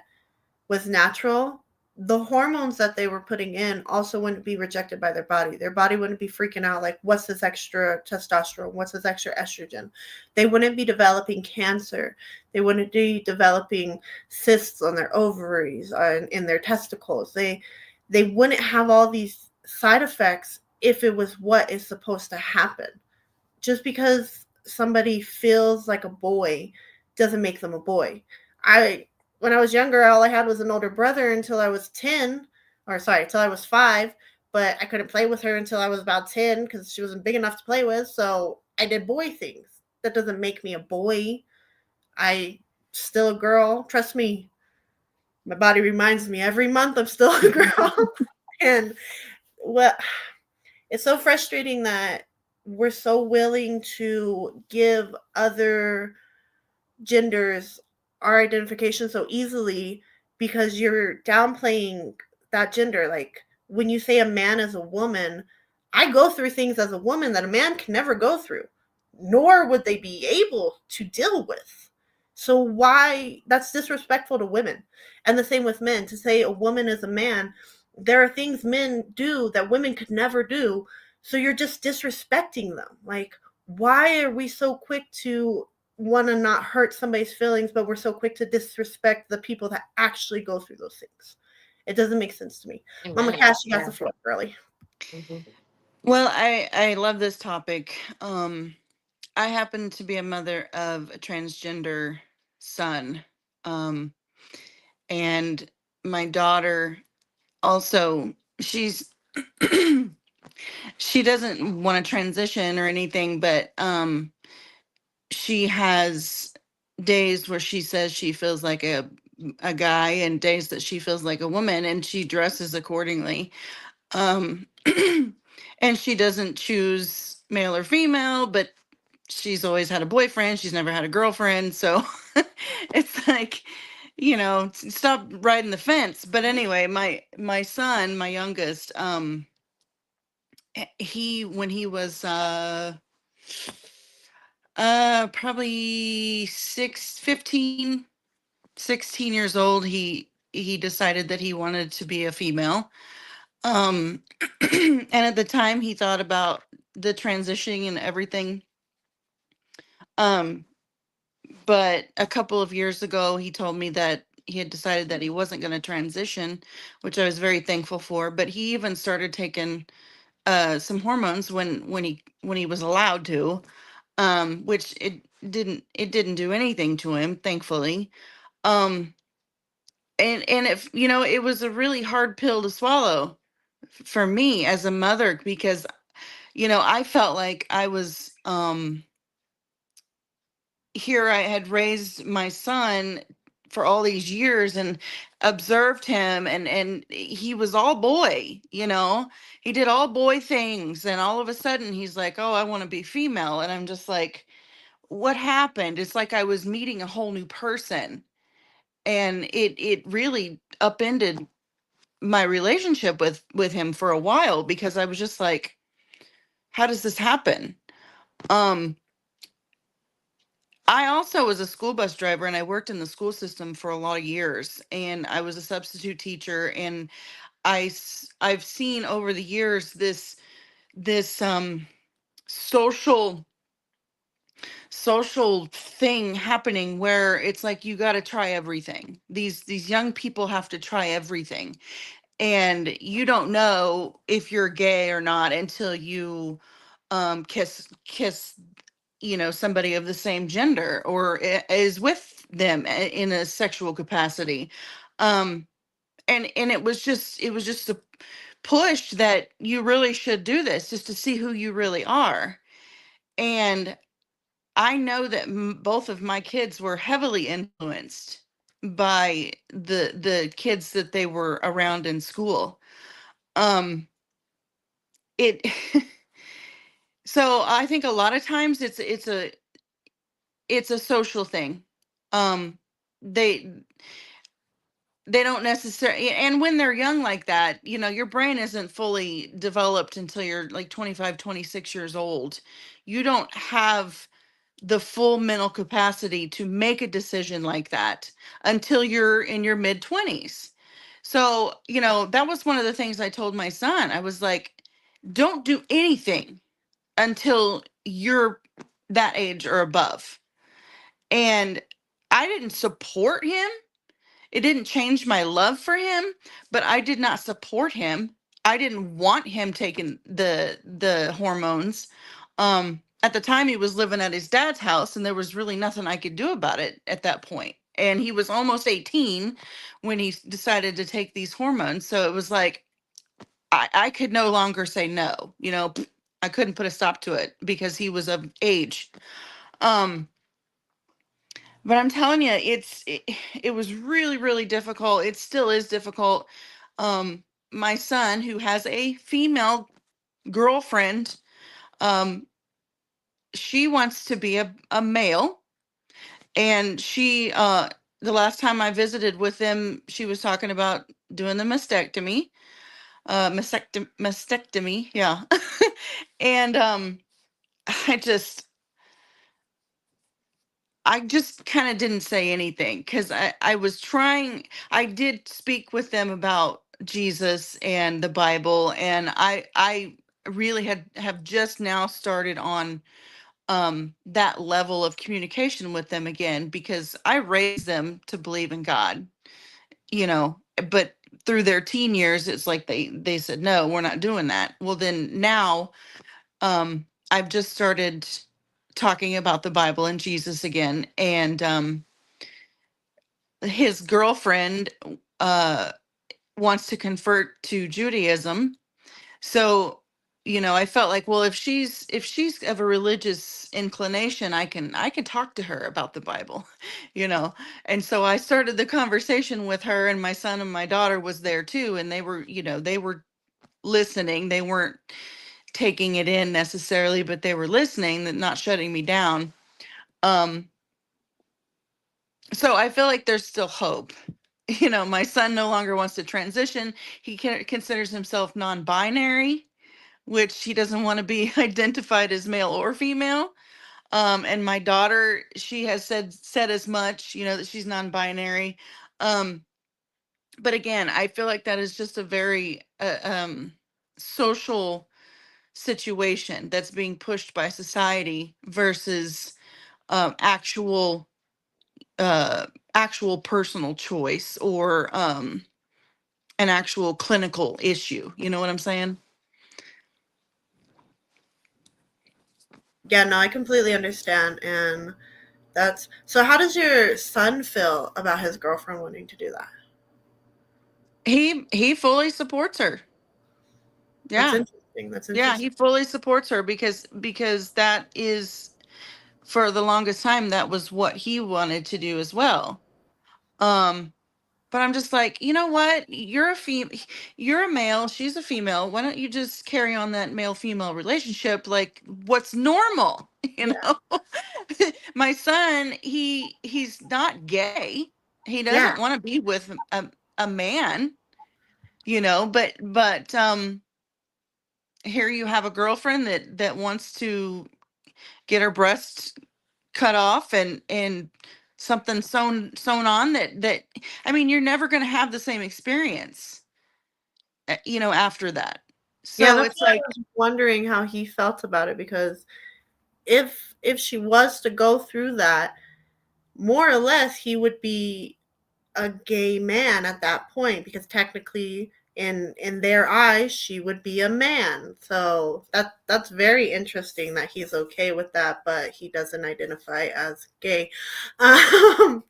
was natural, the hormones that they were putting in also wouldn't be rejected by their body. Their body wouldn't be freaking out like, what's this extra testosterone? What's this extra estrogen? They wouldn't be developing cancer. They wouldn't be developing cysts on their ovaries and in their testicles. They wouldn't have all these side effects if it was what is supposed to happen. Just because somebody feels like a boy doesn't make them a boy. I When I was younger, all I had was an older brother until I was 10, or sorry, until I was 5, but I couldn't play with her until I was about 10 because she wasn't big enough to play with. So I did boy things. That doesn't make me a boy. I still a girl. Trust me. My body reminds me every month I'm still a girl. And what it's so frustrating that we're so willing to give other genders our identification so easily because you're downplaying that gender. Like when you say a man is a woman, I go through things as a woman that a man can never go through, nor would they be able to deal with. So why that's disrespectful to women. And the same with men. To say a woman is a man, there are things men do that women could never do. So you're just disrespecting them. Like, why are we so quick to want to not hurt somebody's feelings, but we're so quick to disrespect the people that actually go through those things? It doesn't make sense to me. Mama Cash, you got the floor, girly. Mhm. Well, I love this topic. I happen to be a mother of a transgender son. And my daughter also, she doesn't want to transition or anything, but she has days where she says she feels like a guy and days that she feels like a woman, and she dresses accordingly. Um and she doesn't choose male or female, but she's always had a boyfriend, she's never had a girlfriend, so it's like, stop riding the fence. But anyway, my son, my youngest, he when he was probably 16 years old, he decided that he wanted to be a female. And at the time he thought about the transitioning and everything. Um, but a couple of years ago, he told me that he had decided that he wasn't going to transition, which I was very thankful for. But he even started taking some hormones when he was allowed to, which it didn't do anything to him, thankfully. Um, and if you know, it was a really hard pill to swallow for me as a mother, because you know, I felt like I was here. I had raised my son for all these years and observed him, and he was all boy, you know. He did all boy things, and all of a sudden he's like, "Oh, I want to be female." And I'm just like, "What happened?" It's like I was meeting a whole new person, and it really upended my relationship with him for a while, because I was just like, "How does this happen?" Um I also was a school bus driver, and I worked in the school system for a lot of years, and I was a substitute teacher, and I've seen over the years this social social thing happening where it's like you got to try everything. These young people have to try everything, and you don't know if you're gay or not until you kiss you know, somebody of the same gender, or is with them in a sexual capacity. um and it was just a push that you really should do this just to see who you really are. And I know that both of my kids were heavily influenced by the kids that they were around in school. um it So I think a lot of times it's a social thing. um they they don't necessarily, and when they're young like that, you know, your brain isn't fully developed until you're like 25, 26 years old. You don't have the full mental capacity to make a decision like that until you're in your mid 20s. So you know, that was one of the things I told my son. I was like, don't do anything until you're that age or above. And I didn't support him. It didn't change my love for him, but I did not support him. I didn't want him taking the hormones. At the time he was living at his dad's house, and there was really nothing I could do about it at that point. And he was almost 18 when he decided to take these hormones. So it was like I could no longer say no. You know, I couldn't put a stop to it because he was of age. Um but I'm telling you, it was really, really difficult. It still is difficult. Um, my son, who has a female girlfriend, um, she wants to be a male. And the last time I visited with them, she was talking about doing the mastectomy. Yeah. And I just, I just kind of didn't say anything because I was trying. I did speak with them about Jesus and the Bible, and I really have just now started on that level of communication with them again, because I raised them to believe in God, you know, but through their teen years it's like they said, no, we're not doing that. Well, then now I've just started talking about the Bible and Jesus again. And his girlfriend uh wants to convert to Judaism. So, you know, I felt like, well, if she's of a religious inclination, I can talk to her about the Bible, you know. And so I started the conversation with her, and my son and my daughter was there too, and they were, you know, they were listening. They weren't taking it in necessarily, but they were listening, that not shutting me down. Um so I feel like there's still hope. You know, my son no longer wants to transition. He considers himself non-binary, which he doesn't want to be identified as male or female. And my daughter, she has said as much, you know, that she's non-binary. Um, But again, I feel like that is just a very social situation that's being pushed by society versus actual uh actual personal choice or an actual clinical issue. You know what I'm saying? Yeah, no, I completely understand. And that's so. How does your son feel about his girlfriend wanting to do that? He fully supports her. That's Yeah. interesting. That's Yeah, interesting. he fully supports her because that is, for the longest time, that was what he wanted to do as well. Um but I'm just like, you know what? You're a male, she's a female. Why don't you just carry on that male female relationship like what's normal, you Yeah. know? My son, he's not gay. He Yeah. doesn't want to be with a man, you know, but here you have a girlfriend that wants to get her breasts cut off and something sewn on that I mean, you're never going to have the same experience, you know, after that. Yeah, So that's it's why I like, was wondering how he felt about it, because if she was to go through that, more or less he would be a gay man at that point, because technically in their eyes she would be a man. So that's very interesting that he's okay with that, but he doesn't identify as gay.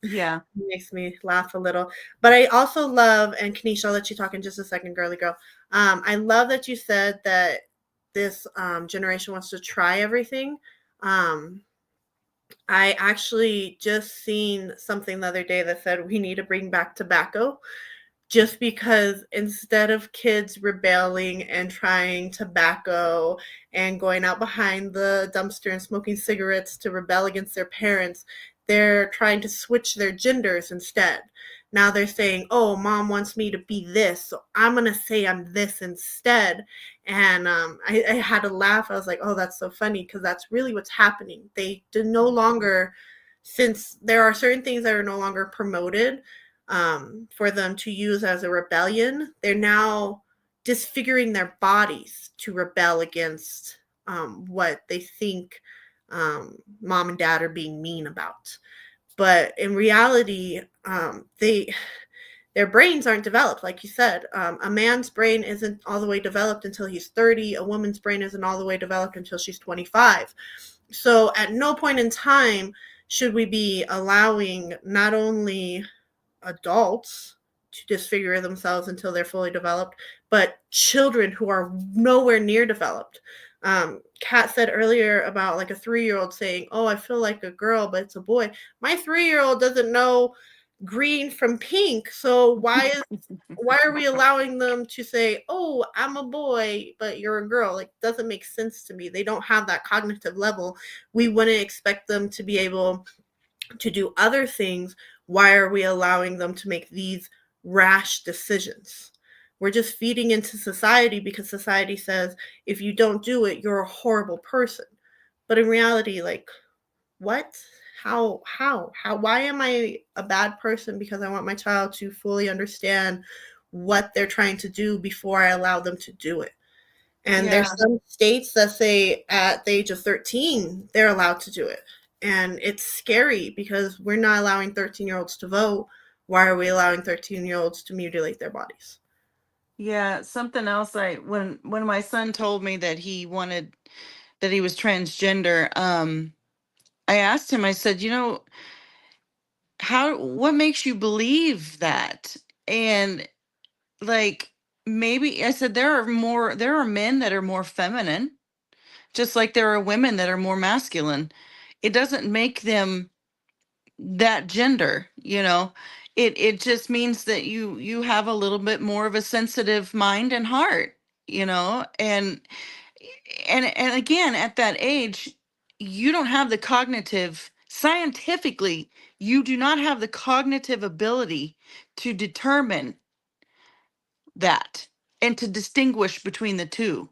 yeah, Makes me laugh a little. But I also love, and Kanisha, I'll let you talk in just a second, girly girl. I love that you said that this generation wants to try everything. Um, I actually just seen something the other day that said we need to bring back tobacco, just because instead of kids rebelling and trying tobacco and going out behind the dumpster and smoking cigarettes to rebel against their parents, they're trying to switch their genders instead. Now they're saying, oh, mom wants me to be this, so I'm going to say I'm this instead. And I had to laugh. I was like, oh, that's so funny, because that's really what's happening. They do no longer, since there are certain things that are no longer promoted for them to use as a rebellion, they're now disfiguring their bodies to rebel against what they think mom and dad are being mean about. But in reality, their brains aren't developed, like you said. A man's brain isn't all the way developed until he's 30. A woman's brain isn't all the way developed until she's 25. So at no point in time should we be allowing not only adults to disfigure themselves until they're fully developed, but children who are nowhere near developed. Kat said earlier about like a 3-year-old saying, oh, I feel like a girl, but it's a boy. My 3-year-old doesn't know green from pink. So why are we allowing them to say, oh, I'm a boy, but you're a girl? Like, doesn't make sense to me. They don't have that cognitive level. We wouldn't expect them to be able to do other things. Why are we allowing them to make these rash decisions? We're just feeding into society because society says if you don't do it, you're a horrible person. But in reality, like, what? How? Why am I a bad person because I want my child to fully understand what they're trying to do before I allow them to do it? And yeah, there's some states that say at the age of 13, they're allowed to do it. And it's scary because we're not allowing 13-year-olds to vote. Why are we allowing 13-year-olds to mutilate their bodies? yeah. Something else, I when my son told me that he was transgender, I asked him, I said, you know, what makes you believe that? And like, maybe I said, there are men that are more feminine, just like there are women that are more masculine. It doesn't make them that gender, you know. It just means that you have a little bit more of a sensitive mind and heart, you know. And again, at that age, you don't have the cognitive, scientifically, you do not have the cognitive ability to determine that and to distinguish between the two.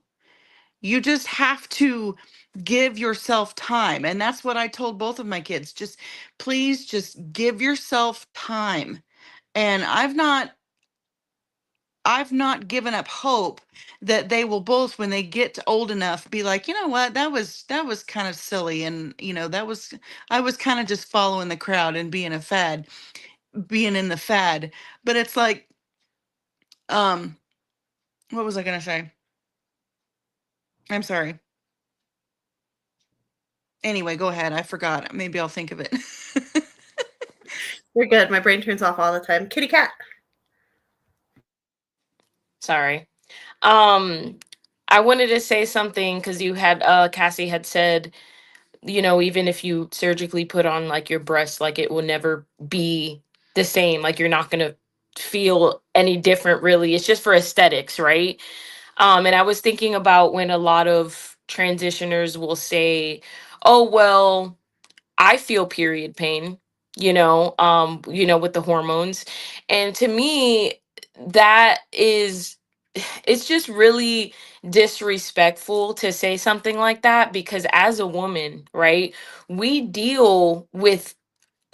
You just have to give yourself time. And that's what I told both of my kids. Please just give yourself time. And I've not given up hope that they will both, when they get old enough, be like, you know what, that was kind of silly, and I was kind of just following the crowd and being in the fad. But it's like, um, what was I gonna say? I'm sorry. Anyway, go ahead. I forgot. Maybe I'll think of it. You're good. My brain turns off all the time. Kitty cat. Sorry. I wanted to say something because you had Cassie had said, even if you surgically put on like your breast, like it will never be the same. Like you're not gonna feel any different really. It's just for aesthetics, right? And I was thinking about when a lot of transitioners will say, "Oh, well, I feel period pain," with the hormones. And to me, that is it's just really disrespectful to say something like that because as a woman, right, we deal with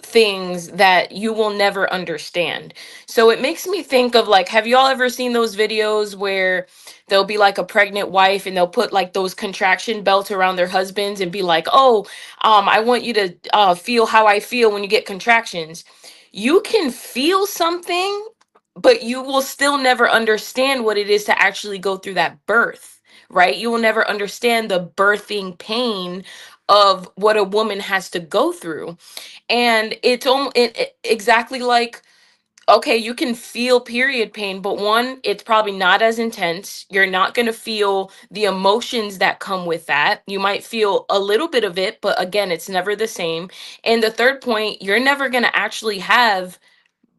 things that you will never understand. So it makes me think of like, have y'all ever seen those videos where there'll be like a pregnant wife and they'll put like those contraction belts around their husbands and be like, "Oh, I want you to feel how I feel when you get contractions." You can feel something, but you will still never understand what it is to actually go through that birth, right? You will never understand the birthing pain of what a woman has to go through. And it's exactly like, okay, you can feel period pain, but one, it's probably not as intense. You're not going to feel the emotions that come with that. You might feel a little bit of it, but again, it's never the same. And the third point, you're never going to actually have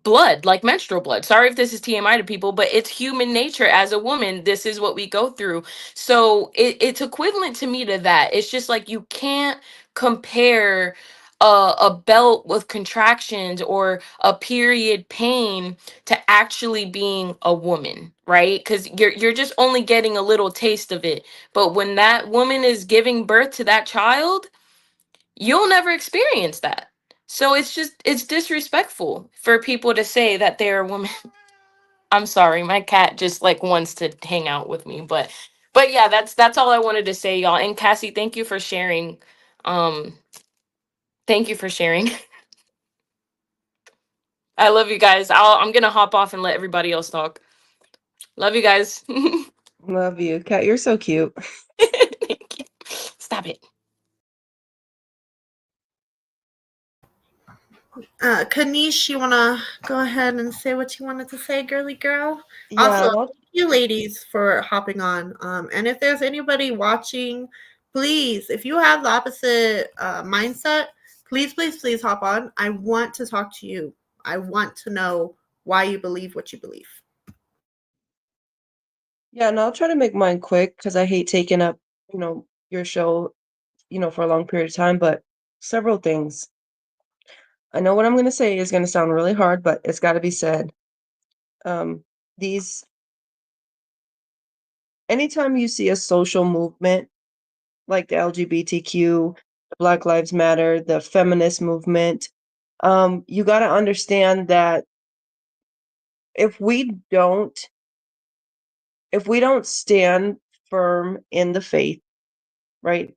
blood, like menstrual blood. Sorry if this is TMI to people, but it's human nature as a woman. This is what we go through. So it's equivalent to me to that. It's just like you can't compare a belt with contractions or a period pain to actually being a woman, right? Because you're just only getting a little taste of it. But when that woman is giving birth to that child, you'll never experience that. So it's disrespectful for people to say that they're a woman. I'm sorry, my cat just like wants to hang out with me, but yeah, that's all I wanted to say, y'all. And Cassie, thank you for sharing. Um thank you for sharing. I love you guys. I'm going to hop off and let everybody else talk. Love you guys. Love you, Kat. You're so cute. Thank you. Stop it. Kanish, you want to go ahead and say what you wanted to say, girly girl? Yeah, Also, well, thank you ladies for hopping on. And if there's anybody watching, please, if you have the opposite mindset, please hop on. I want to talk to you. I want to know why you believe what you believe. yeah, and I'll try to make mine quick because I hate taking up, your show, for a long period of time, but several things. I know what I'm going to say is going to sound really hard, but it's got to be said. Um, these, anytime you see a social movement like the LGBTQ, the Black Lives Matter, the feminist movement, you got to understand that if we don't, if we don't stand firm in the faith, right?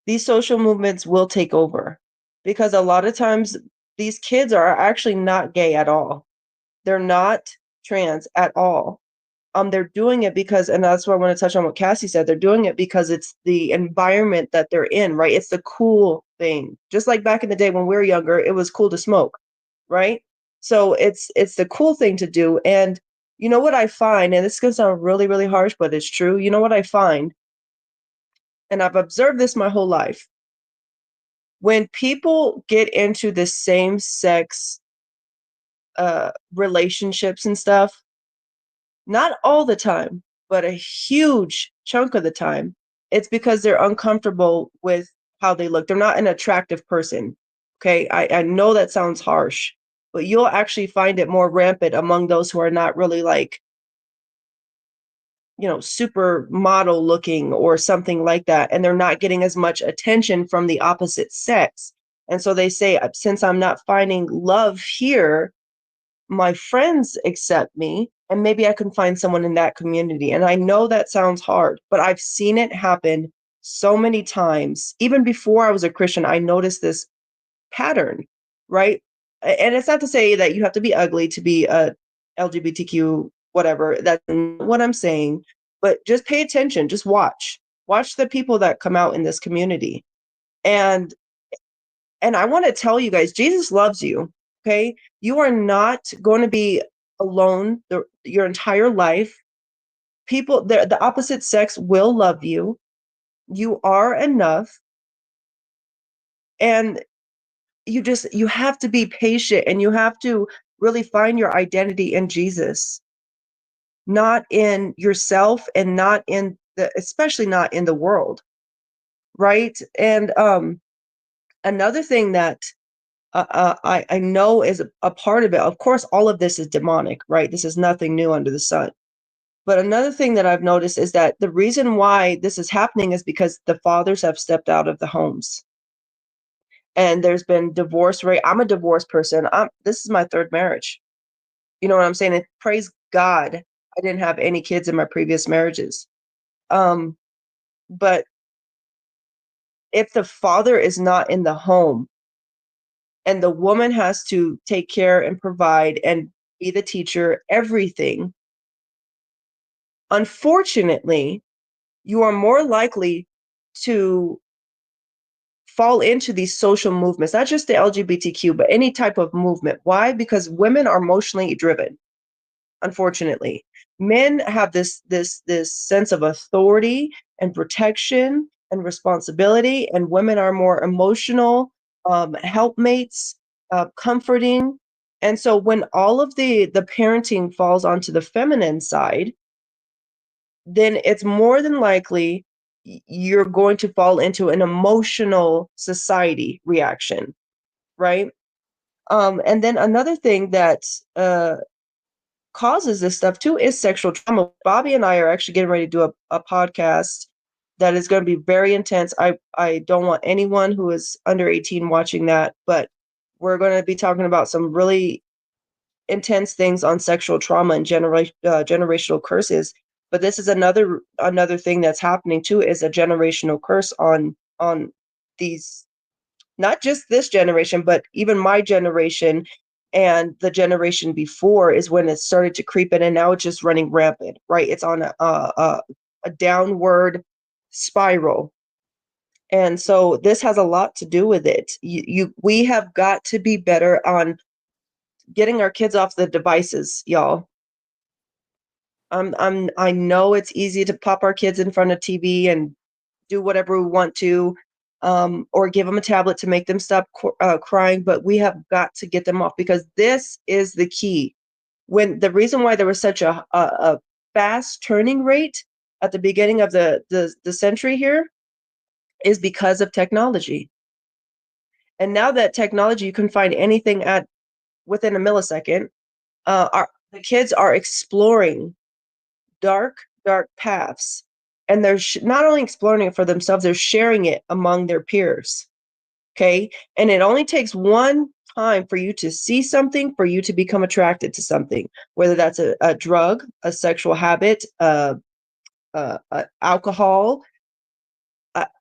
These social movements will take over because a lot of times these kids are actually not gay at all. They're not trans at all. They're doing it because, and that's why I want to touch on what Cassie said, they're doing it because it's the environment that they're in, right? It's the cool thing. Just like back in the day when we were younger, it was cool to smoke, right? So it's the cool thing to do. And you know what I find, and this is gonna sound really, really harsh, but it's true. You know what I find, and I've observed this my whole life. When people get into the same sex relationships and stuff, not all the time, but a huge chunk of the time, it's because they're uncomfortable with how they look. They're not an attractive person. Okay. I know that sounds harsh, but you'll actually find it more rampant among those who are not really like, super model looking or something like that. And they're not getting as much attention from the opposite sex. And so they say, since I'm not finding love here, my friends accept me, and maybe I can find someone in that community. And I know that sounds hard, but I've seen it happen so many times. Even before I was a Christian, I noticed this pattern, right? And it's not to say that you have to be ugly to be a LGBTQ whatever. That's not what I'm saying. But just pay attention. Just watch the people that come out in this community. And I want to tell you guys, Jesus loves you. Okay, you are not going to be alone your entire life. People, the opposite sex will love you. You are enough, and you have to be patient, and you have to really find your identity in Jesus, not in yourself, and not in especially not in the world, right? And another thing that I know is a part of it. Of course, all of this is demonic, right? This is nothing new under the sun. But another thing that I've noticed is that the reason why this is happening is because the fathers have stepped out of the homes. And there's been divorce rate. I'm a divorced person. This is my third marriage. You know what I'm saying? And praise God, I didn't have any kids in my previous marriages. But if the father is not in the home, and the woman has to take care and provide and be the teacher, everything, unfortunately, you are more likely to fall into these social movements, not just the LGBTQ, but any type of movement. Why? Because women are emotionally driven, unfortunately. Men have this sense of authority and protection and responsibility, and women are more emotional, helpmates, comforting. And so when all of the parenting falls onto the feminine side, then it's more than likely you're going to fall into an emotional society reaction, right? And then another thing that causes this stuff too is sexual trauma. Bobby and I are actually getting ready to do a podcast that is going to be very intense. I don't want anyone who is under 18 watching that, but we're going to be talking about some really intense things on sexual trauma and generational curses. But this is another thing that's happening too, is a generational curse on these, not just this generation, but even my generation and the generation before is when it started to creep in, and now it's just running rampant, right? It's on a downward spiral. And so this has a lot to do with it. We have got to be better on getting our kids off the devices, y'all. I know it's easy to pop our kids in front of TV and do whatever we want to, or give them a tablet to make them stop crying, but we have got to get them off, because this is the key. When the reason why there was such a fast turning rate at the beginning of the century here is because of technology. And now that technology, you can find anything within a millisecond. The kids are exploring dark paths, and they're not only exploring it for themselves, they're sharing it among their peers. Okay, and it only takes one time for you to see something, for you to become attracted to something, whether that's a drug, a sexual habit, alcohol.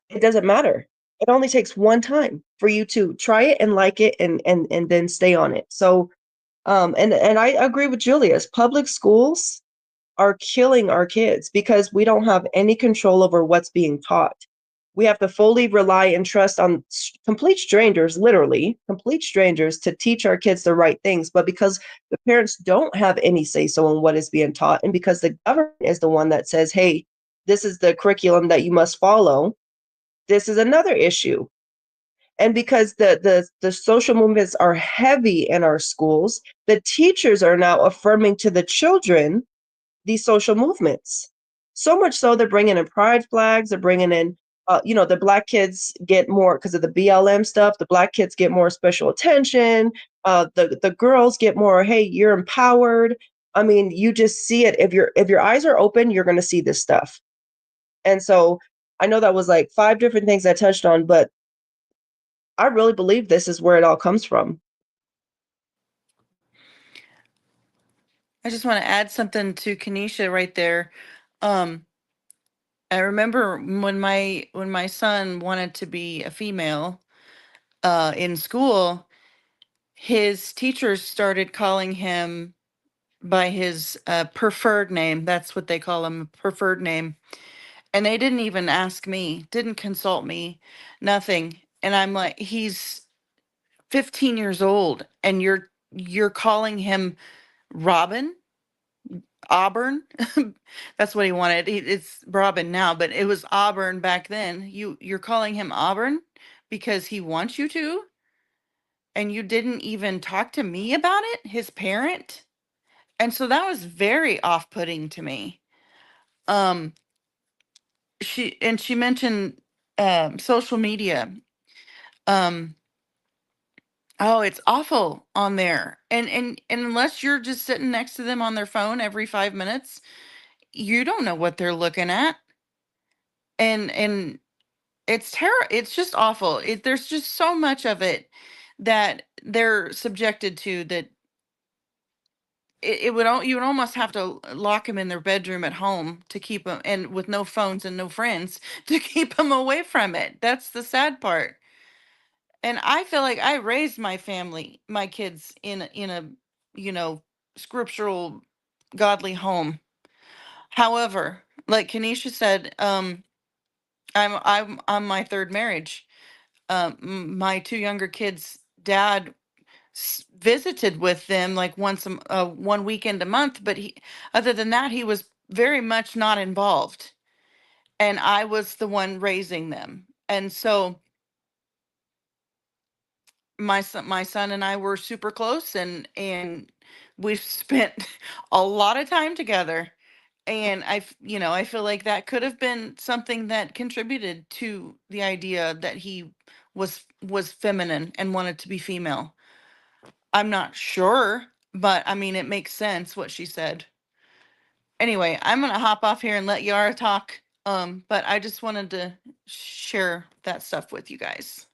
It doesn't matter. It only takes one time for you to try it and like it, and then stay on it. So and I agree with Julius. Public schools are killing our kids because we don't have any control over what's being taught. We have to fully rely and trust on complete strangers, literally complete strangers, to teach our kids the right things. But because the parents don't have any say-so in what is being taught, and because the government is the one that says, hey, this is the curriculum that you must follow, this is another issue. And because the social movements are heavy in our schools, the teachers are now affirming to the children these social movements. So much so, they're bringing in pride flags. They're bringing in, the Black kids get more, because of the BLM stuff. The Black kids get more special attention. The girls get more, hey, you're empowered. I mean, you just see it. If your eyes are open, you're going to see this stuff. And so I know that was like 5 different things I touched on, but I really believe this is where it all comes from. I just want to add something to Kanisha right there. Um, I remember when my son wanted to be a female in school, his teachers started calling him by his preferred name. That's what they call him, preferred name. And they didn't even ask me, didn't consult me, nothing. And I'm like, he's 15 years old, and you're calling him Robin? Auburn. That's what he wanted. It's Robin now, but it was Auburn back then. You're calling him Auburn because he wants you to, and you didn't even talk to me about it, his parent. And so that was very off-putting to me. Um, she mentioned social media. Um, oh, it's awful on there. And unless you're just sitting next to them on their phone every 5 minutes, you don't know what they're looking at. And it's just awful. There's just so much of it that they're subjected to that you would almost have to lock them in their bedroom at home to keep them, and with no phones and no friends, to keep them away from it. That's the sad part. And I feel like I raised my family, my kids in a, you know, scriptural godly home. However, like Kanisha said, I'm on my third marriage. My two younger kids' dad visited with them like one weekend a month, but other than that, he was very much not involved, and I was the one raising them. And so my son and I were super close, and we've spent a lot of time together. And I feel like that could have been something that contributed to the idea that he was feminine and wanted to be female. I'm not sure, but I mean, it makes sense what she said. Anyway, I'm gonna hop off here and let Yara talk. But I just wanted to share that stuff with you guys.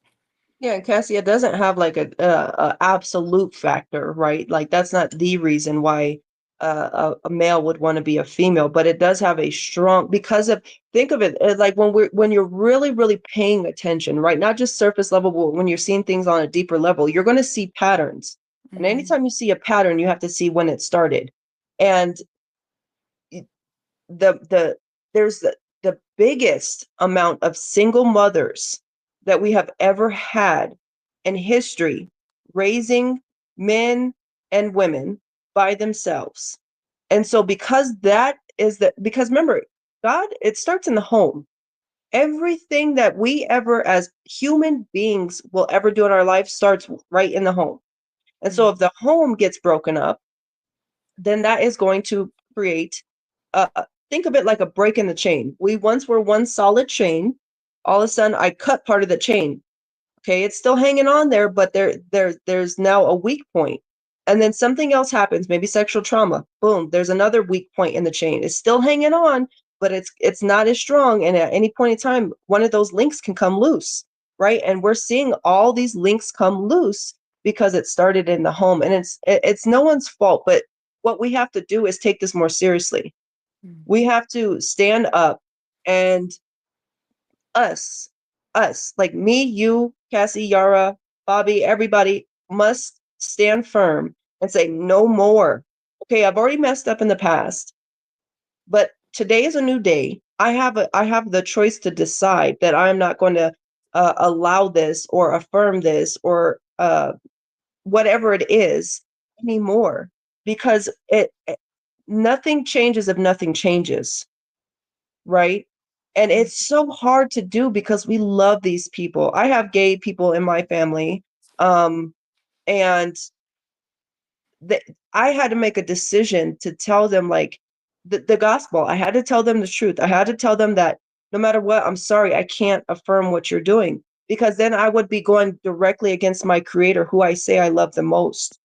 Yeah, and Cassie, it doesn't have like a absolute factor, right? Like that's not the reason why a male would want to be a female, but it does have a strong because of think of it like when you're really paying attention, right? Not just surface level, but when you're seeing things on a deeper level, you're going to see patterns. And Mhm. anytime you see a pattern, you have to see when it started. And the there's the biggest amount of single mothers that we have ever had in history raising men and women by themselves. And so because remember, God, it starts in the home. Everything that we ever as human beings will ever do in our life starts right in the home. And so if the home gets broken up, then that is going to create think of it like a break in the chain. We once were one solid chain. All of a sudden I cut part of the chain. Okay, it's still hanging on there, but there's now a weak point. And then something else happens, maybe sexual trauma. Boom, there's another weak point in the chain. It's still hanging on, but it's not as strong. And at any point in time, one of those links can come loose, right? And we're seeing all these links come loose because it started in the home. And it's no one's fault, but what we have to do is take this more seriously. We have to stand up and us, like me, you, Cassie, Yara, Bobby, everybody must stand firm and say, no more. Okay, I've already messed up in the past, but today is a new day. I have the choice to decide that I'm not going to allow this or affirm this or whatever it is anymore because nothing changes if nothing changes, right? And it's so hard to do because we love these people. I have gay people in my family, and the, I had to make a decision to tell them like the gospel. I had to tell them the truth. I had to tell them that no matter what, I'm sorry, I can't affirm what you're doing because then I would be going directly against my creator, who I say I love the most.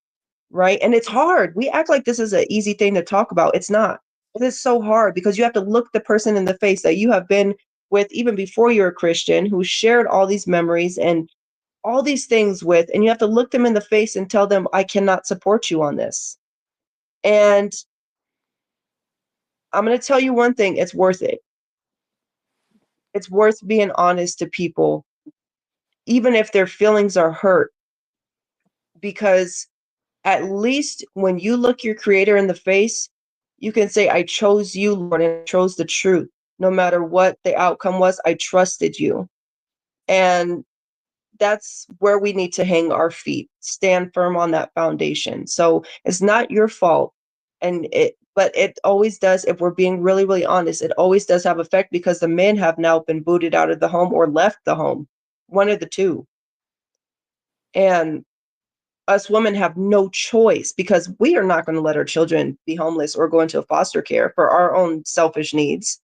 Right. And it's hard. We act like this is an easy thing to talk about. It's not. It is so hard because you have to look the person in the face that you have been with even before you're a Christian, who shared all these memories and all these things with, and you have to look them in the face and tell them, I cannot support you on this. And I'm going to tell you one thing. It's worth it. It's worth being honest to people, even if their feelings are hurt, because at least when you look your creator in the face, you can say, I chose you, Lord, and I chose the truth. No matter what the outcome was, I trusted you. And that's where we need to hang our feet, stand firm on that foundation. So it's not your fault. But it always does, if we're being really, really honest, it always does have effect because the men have now been booted out of the home or left the home, one of the two. And us women have no choice because we are not going to let our children be homeless or go into foster care for our own selfish needs,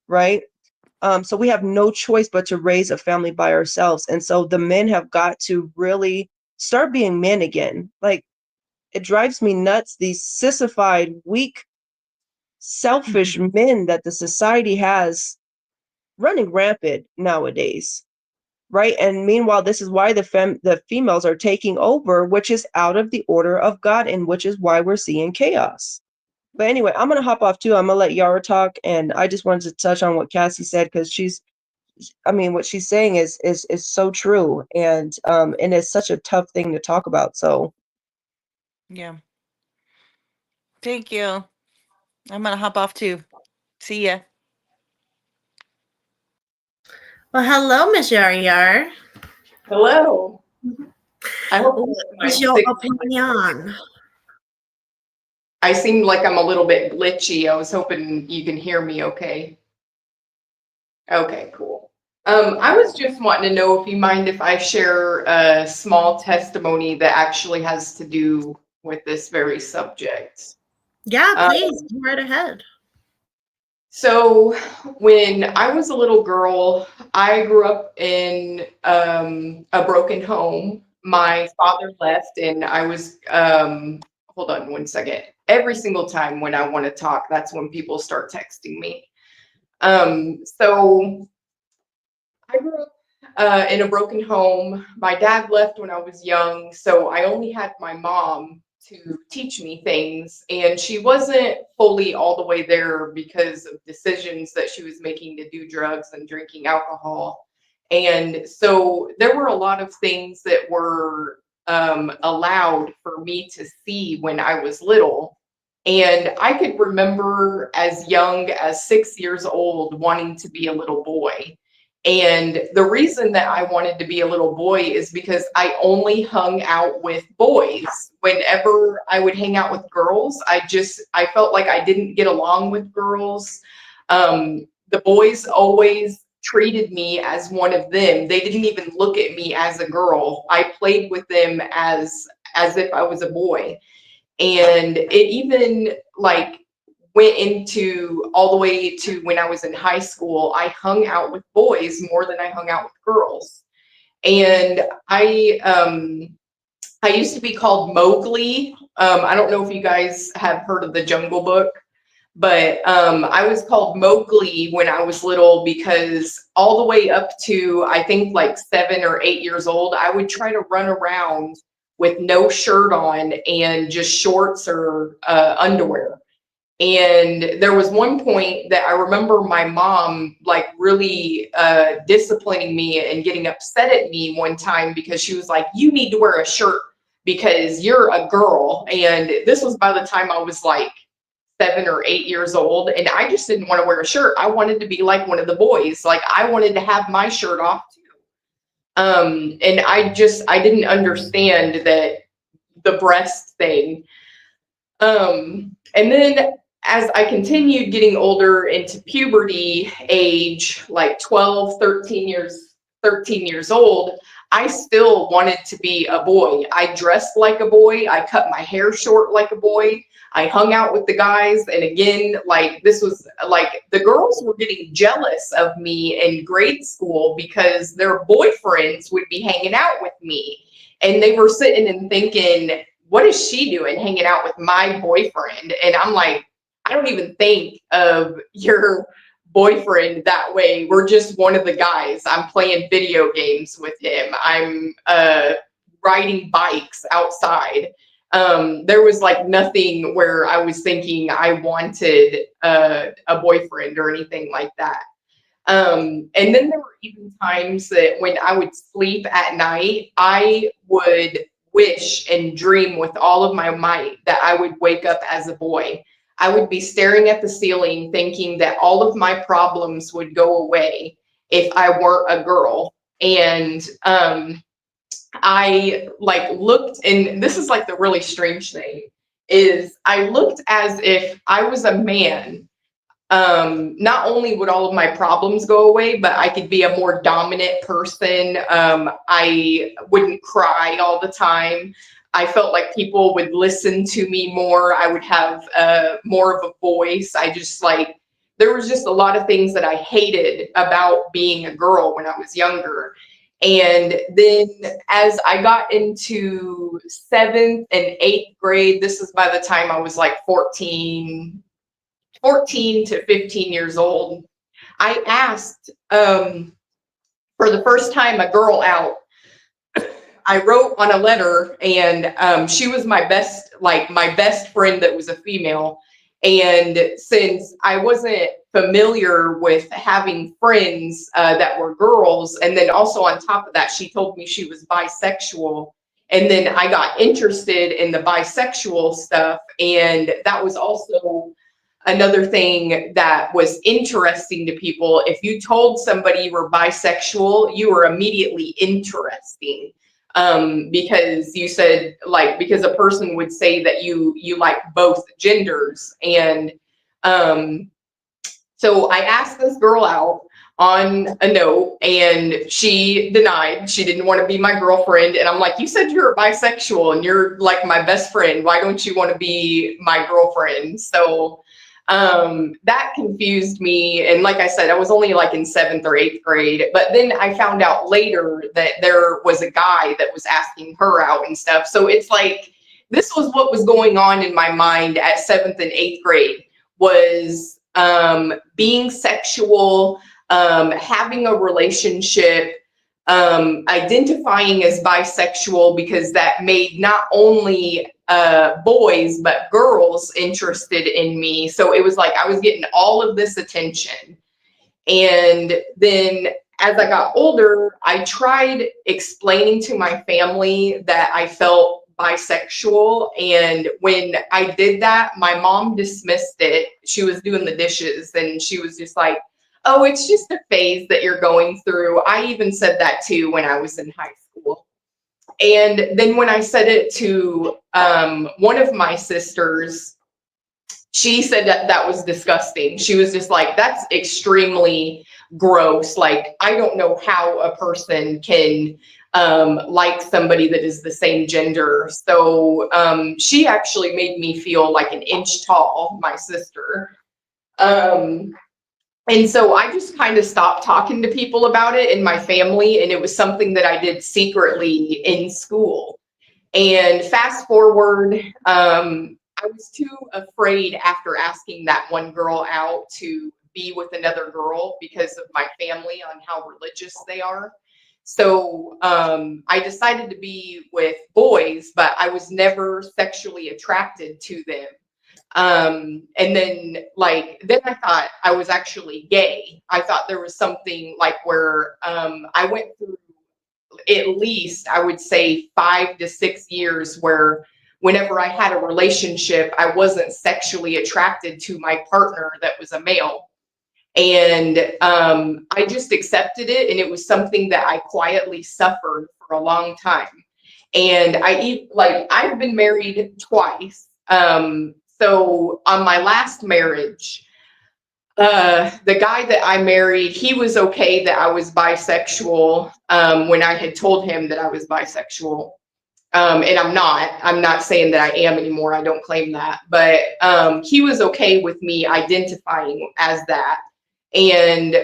right? So we have no choice but to raise a family by ourselves. And so the men have got to really start being men again. Like, it drives me nuts, these sissified, weak, selfish men that the society has running rampant nowadays. Right. And meanwhile, this is why the females are taking over, which is out of the order of God, and which is why we're seeing chaos. But anyway, I'm going to hop off too. I'm going to let Yara talk. And I just wanted to touch on what Cassie said, because what she's saying is so true. And it's such a tough thing to talk about. So. Yeah. Thank you. I'm going to hop off too. See ya. Well, hello, Miss Yar. Hello. I hope What is your opinion? I seem like I'm a little bit glitchy. I was hoping you can hear me okay. Okay, cool. I was just wanting to know if you mind if I share a small testimony that actually has to do with this very subject. Yeah, please, go right ahead. So when I was a little girl, I grew up in a broken home. My father left, and I was, hold on one second. Every single time when I want to talk, that's when people start texting me. So I grew up in a broken home. My dad left when I was young, so I only had my mom to teach me things, and she wasn't fully all the way there because of decisions that she was making to do drugs and drinking alcohol. And so there were a lot of things that were allowed for me to see when I was little. And I could remember as young as 6 years old wanting to be a little boy. And the reason that I wanted to be a little boy is because I only hung out with boys. Whenever I would hang out with girls, I felt like I didn't get along with girls. The boys always treated me as one of them. They didn't even look at me as a girl. I played with them as if I was a boy. And it even like went into all the way to when I was in high school. I hung out with boys more than I hung out with girls. And I used to be called Mowgli. I don't know if you guys have heard of the Jungle Book, but I was called Mowgli when I was little because all the way up to, I think, like 7 or 8 years old, I would try to run around with no shirt on and just shorts or underwear. And there was one point that I remember my mom like really disciplining me and getting upset at me one time because she was like, you need to wear a shirt because you're a girl. And this was by the time I was like 7 or 8 years old. And I just didn't want to wear a shirt. I wanted to be like one of the boys. Like I wanted to have my shirt off too. And I didn't understand that the breast thing. And then as I continued getting older into puberty age, like 13 years old, I still wanted to be a boy. I dressed like a boy. I cut my hair short like a boy. I hung out with the guys. And again, like this was like the girls were getting jealous of me in grade school because their boyfriends would be hanging out with me. And they were sitting and thinking, what is she doing hanging out with my boyfriend? And I'm like, I don't even think of your boyfriend that way. We're just one of the guys. I'm playing video games with him. I'm riding bikes outside. There was like nothing where I was thinking I wanted a boyfriend or anything like that. And then there were even times that when I would sleep at night, I would wish and dream with all of my might that I would wake up as a boy. I would be staring at the ceiling thinking that all of my problems would go away if I weren't a girl. And I like looked, and this is like the really strange thing, is I looked as if I was a man. Not only would all of my problems go away, but I could be a more dominant person. I wouldn't cry all the time. I felt like people would listen to me more. I would have more of a voice. I just like, there was just a lot of things that I hated about being a girl when I was younger. And then as I got into 7th and 8th grade, this is by the time I was like 14 to 15 years old, I asked for the first time a girl out. I wrote on a letter, and she was my best friend that was a female. And since I wasn't familiar with having friends that were girls, and then also on top of that, she told me she was bisexual. And then I got interested in the bisexual stuff, and that was also another thing that was interesting to people. If you told somebody you were bisexual, you were immediately interesting. Because you said, like, because a person would say that you like both genders. And so I asked this girl out on a note, and she denied. She didn't want to be my girlfriend. And I'm like, you said you're bisexual and you're like my best friend. Why don't you want to be my girlfriend? So that confused me. And like I said, I was only like in 7th or 8th grade, but then I found out later that there was a guy that was asking her out and stuff. So it's like, this was what was going on in my mind at 7th and 8th grade, was being sexual, having a relationship, identifying as bisexual, because that made not only boys but girls interested in me. So it was like I was getting all of this attention. And then as I got older, I tried explaining to my family that I felt bisexual. And when I did that, my mom dismissed it. She was doing the dishes and she was just like, oh, it's just a phase that you're going through. I even said that too when I was in high school. And then when I said it to one of my sisters, she said that that was disgusting. She was just like, that's extremely gross. Like, I don't know how a person can like somebody that is the same gender. So she actually made me feel like an inch tall, my sister. And so I just kind of stopped talking to people about it in my family, and it was something that I did secretly in school. And fast forward, I was too afraid after asking that one girl out to be with another girl because of my family on how religious they are. So I decided to be with boys, but I was never sexually attracted to them. And then I thought I was actually gay. I thought there was something like where I went through at least, I would say, 5 to 6 years where whenever I had a relationship, I wasn't sexually attracted to my partner that was a male. And I just accepted it. And it was something that I quietly suffered for a long time. And I've been married twice. So on my last marriage, the guy that I married, he was okay that I was bisexual when I had told him that I was bisexual. And I'm not saying that I am anymore. I don't claim that. But he was okay with me identifying as that. And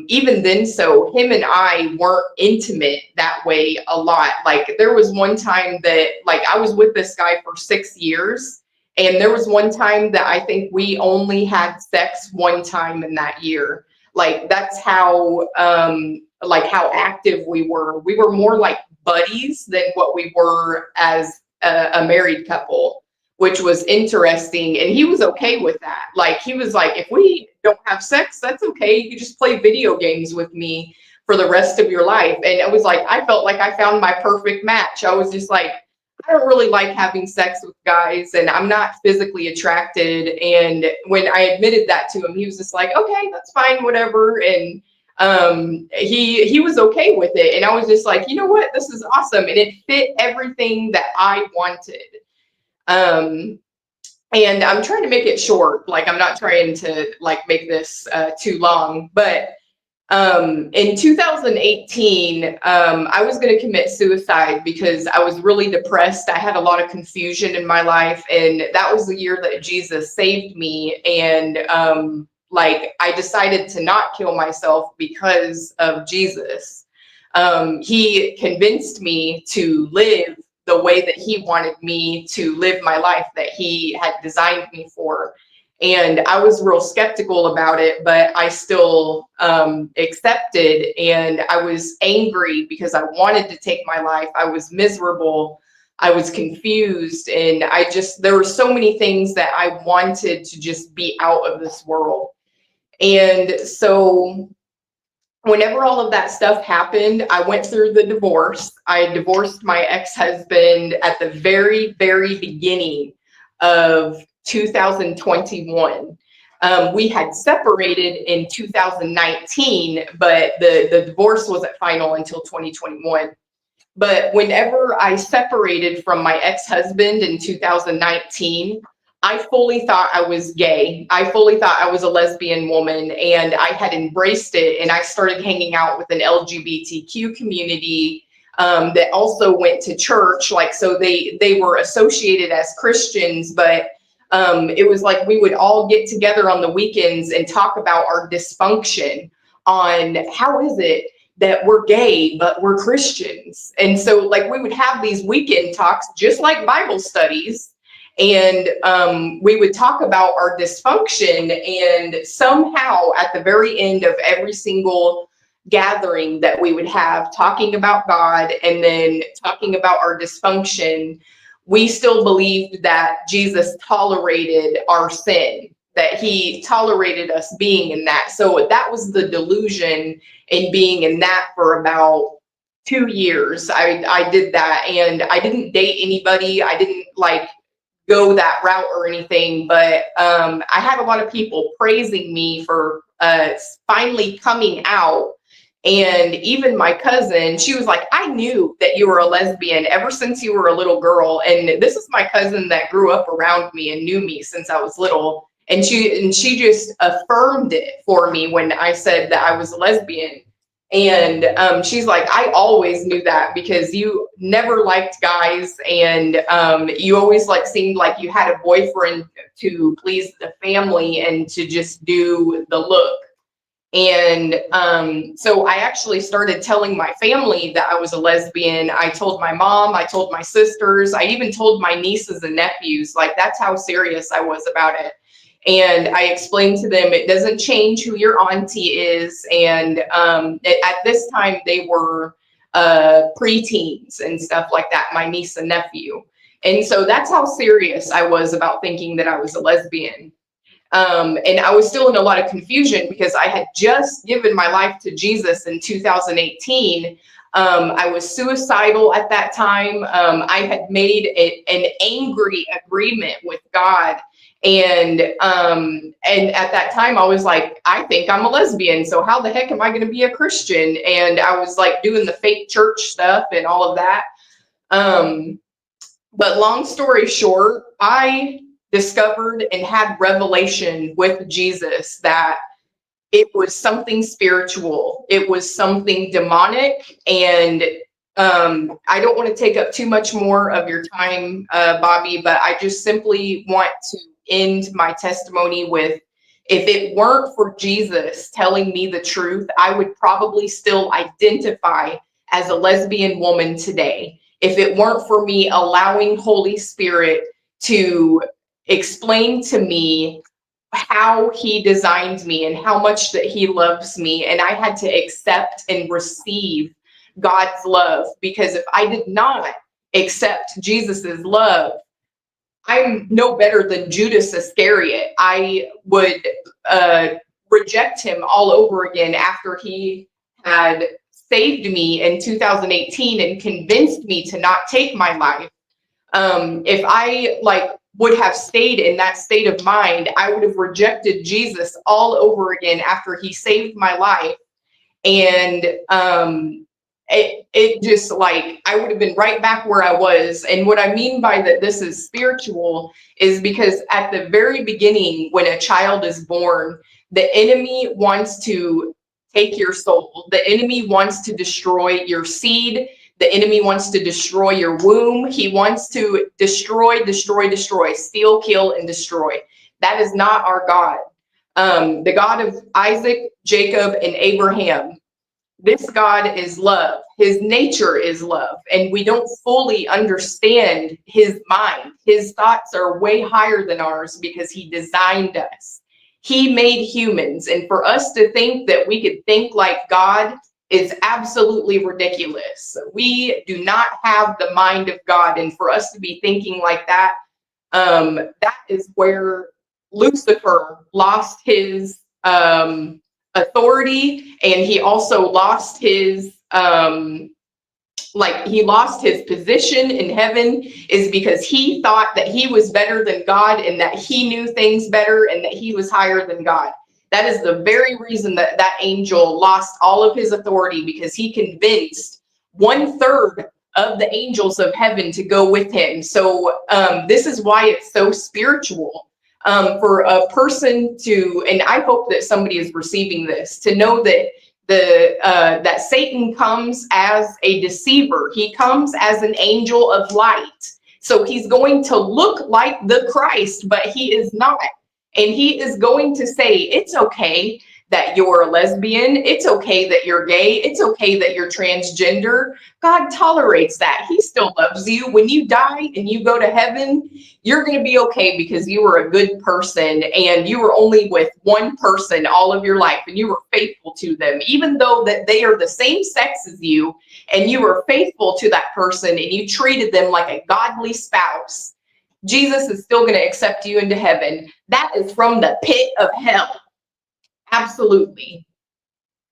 even then, so him and I weren't intimate that way a lot. Like, there was one time that, like, I was with this guy for 6 years. And there was one time that I think we only had sex one time in that year. Like, that's how how active we were. We were more like buddies than what we were as a married couple, which was interesting. And he was okay with that. Like, he was like, if we don't have sex, that's okay. You can just play video games with me for the rest of your life. And it was like, I felt like I found my perfect match. I was just like, I don't really like having sex with guys, and I'm not physically attracted. And when I admitted that to him, he was just like, okay, that's fine, whatever. And he was okay with it. And I was just like, you know what, this is awesome. And it fit everything that I wanted. And I'm trying to make it short. Like, I'm not trying to like make this too long, but in 2018, I was going to commit suicide because I was really depressed. I had a lot of confusion in my life, and that was the year that Jesus saved me. And like, I decided to not kill myself because of Jesus. He convinced me to live the way that he wanted me to live my life, that he had designed me for. And I was real skeptical about it, but I still accepted. And I was angry because I wanted to take my life. I was miserable. I was confused. And there were so many things that I wanted to just be out of this world. And so whenever all of that stuff happened, I went through the divorce. I divorced my ex-husband at the very, very beginning of 2021. We had separated in 2019, but the divorce wasn't final until 2021. But whenever I separated from my ex-husband in 2019, I fully thought I was gay. I fully thought I was a lesbian woman, and I had embraced it. And I started hanging out with an LGBTQ community that also went to church. Like, so they were associated as Christians, but it was like we would all get together on the weekends and talk about our dysfunction on how is it that we're gay, but we're Christians. And so like we would have these weekend talks, just like Bible studies. And we would talk about our dysfunction, and somehow at the very end of every single gathering that we would have, talking about God and then talking about our dysfunction, we still believed that Jesus tolerated our sin, that he tolerated us being in that. So that was the delusion in being in that for about 2 years. I did that, and I didn't date anybody. I didn't like go that route or anything, but I had a lot of people praising me for finally coming out. And even my cousin, she was like, I knew that you were a lesbian ever since you were a little girl. And this is my cousin that grew up around me and knew me since I was little. And she just affirmed it for me when I said that I was a lesbian. And she's like, I always knew that because you never liked guys, and you always like seemed like you had a boyfriend to please the family and to just do the look. And so I actually started telling my family that I was a lesbian. I told my mom, I told my sisters, I even told my nieces and nephews. Like, that's how serious I was about it. And I explained to them, it doesn't change who your auntie is. And at this time, they were preteens and stuff like that, my niece and nephew. And so that's how serious I was about thinking that I was a lesbian. And I was still in a lot of confusion because I had just given my life to Jesus in 2018. I was suicidal at that time. I had made an angry agreement with God. And at that time I was like, I think I'm a lesbian, so how the heck am I going to be a Christian? And I was like doing the fake church stuff and all of that. But long story short, I discovered and had revelation with Jesus that it was something spiritual. It was something demonic. And I don't want to take up too much more of your time, Bobby, but I just simply want to end my testimony with, if it weren't for Jesus telling me the truth, I would probably still identify as a lesbian woman today. If it weren't for me allowing Holy Spirit to explain to me how he designed me and how much that he loves me, and I had to accept and receive God's love, because if I did not accept Jesus's love, I'm no better than Judas Iscariot. I would reject him all over again after he had saved me in 2018 and convinced me to not take my life. If I would have stayed in that state of mind, I would have rejected Jesus all over again after he saved my life. And it just I would have been right back where I was. And what I mean by that this is spiritual is because at the very beginning, when a child is born, the enemy wants to take your soul. The enemy wants to destroy your seed. The enemy wants to destroy your womb. He wants to destroy, steal, kill, and destroy. That is not our God. The God of Isaac, Jacob, and Abraham. This God is love. His nature is love. And we don't fully understand his mind. His thoughts are way higher than ours because he designed us. He made humans. And for us to think that we could think like God is absolutely ridiculous. We do not have the mind of God. And for us to be thinking like that, that is where Lucifer lost his authority, and he also lost his he lost his position in heaven, is because he thought that he was better than God and that he knew things better and that he was higher than God. That is the very reason that that angel lost all of his authority, because he convinced 1/3 of the angels of heaven to go with him. So this is why it's so spiritual. For a person to, and I hope that somebody is receiving this, to know that that Satan comes as a deceiver. He comes as an angel of light. So he's going to look like the Christ, but he is not. And he is going to say, it's okay that you're a lesbian. It's okay that you're gay. It's okay that you're transgender. God tolerates that. He still loves you. When you die and you go to heaven, you're going to be okay because you were a good person and you were only with one person all of your life and you were faithful to them, even though that they are the same sex as you, and you were faithful to that person and you treated them like a godly spouse. Jesus is still going to accept you into heaven. That is from the pit of hell. Absolutely.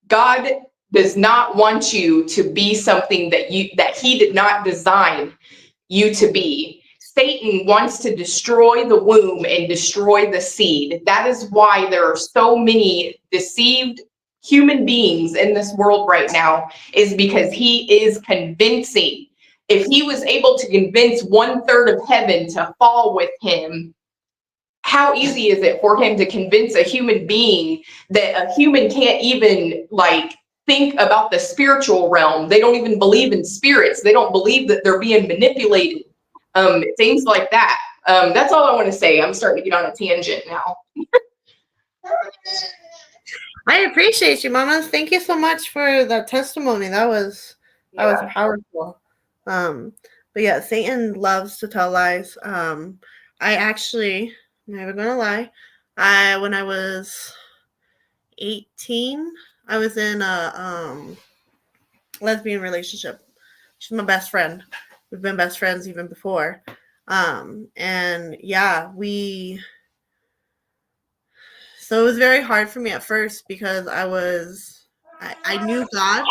God does not want you to be something that he did not design you to be. Satan wants to destroy the womb and destroy the seed. That is why there are so many deceived human beings in this world right now, is because he is convincing. If he was able to convince 1/3 of heaven to fall with him, how easy is it for him to convince a human being that a human can't even think about the spiritual realm? They don't even believe in spirits. They don't believe that they're being manipulated. Things like that. That's all I want to say. I'm starting to get on a tangent now. I appreciate you, Mama. Thank you so much for that testimony. That was powerful. But yeah, Satan loves to tell lies. I actually, I'm never gonna lie, when I was 18, I was in a lesbian relationship. She's my best friend. We've been best friends even before. And yeah, so it was very hard for me at first because I knew God.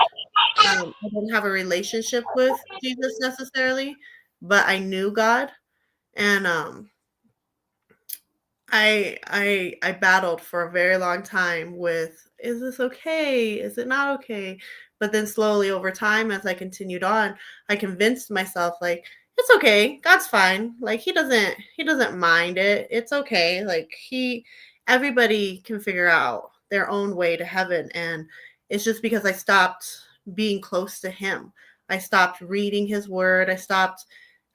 I didn't have a relationship with Jesus necessarily, but I knew God. And I battled for a very long time with, is this okay? Is it not okay? But then slowly over time, as I continued on, I convinced myself, it's okay. God's fine. He doesn't mind it. It's okay. Everybody can figure out their own way to heaven. And it's just because I stopped being close to him. I stopped reading his word. I stopped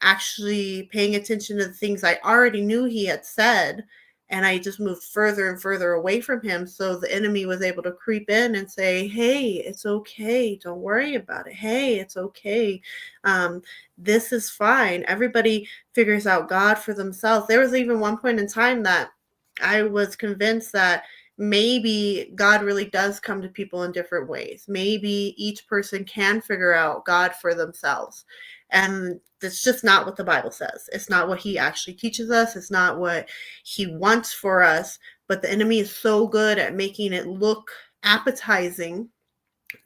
actually paying attention to the things I already knew he had said. And I just moved further and further away from him. So the enemy was able to creep in and say, hey, it's okay. Don't worry about it. Hey, it's okay. This is fine. Everybody figures out God for themselves. There was even one point in time that I was convinced that maybe God really does come to people in different ways. Maybe each person can figure out God for themselves. And that's just not what the Bible says. It's not what he actually teaches us. It's not what he wants for us. But the enemy is so good at making it look appetizing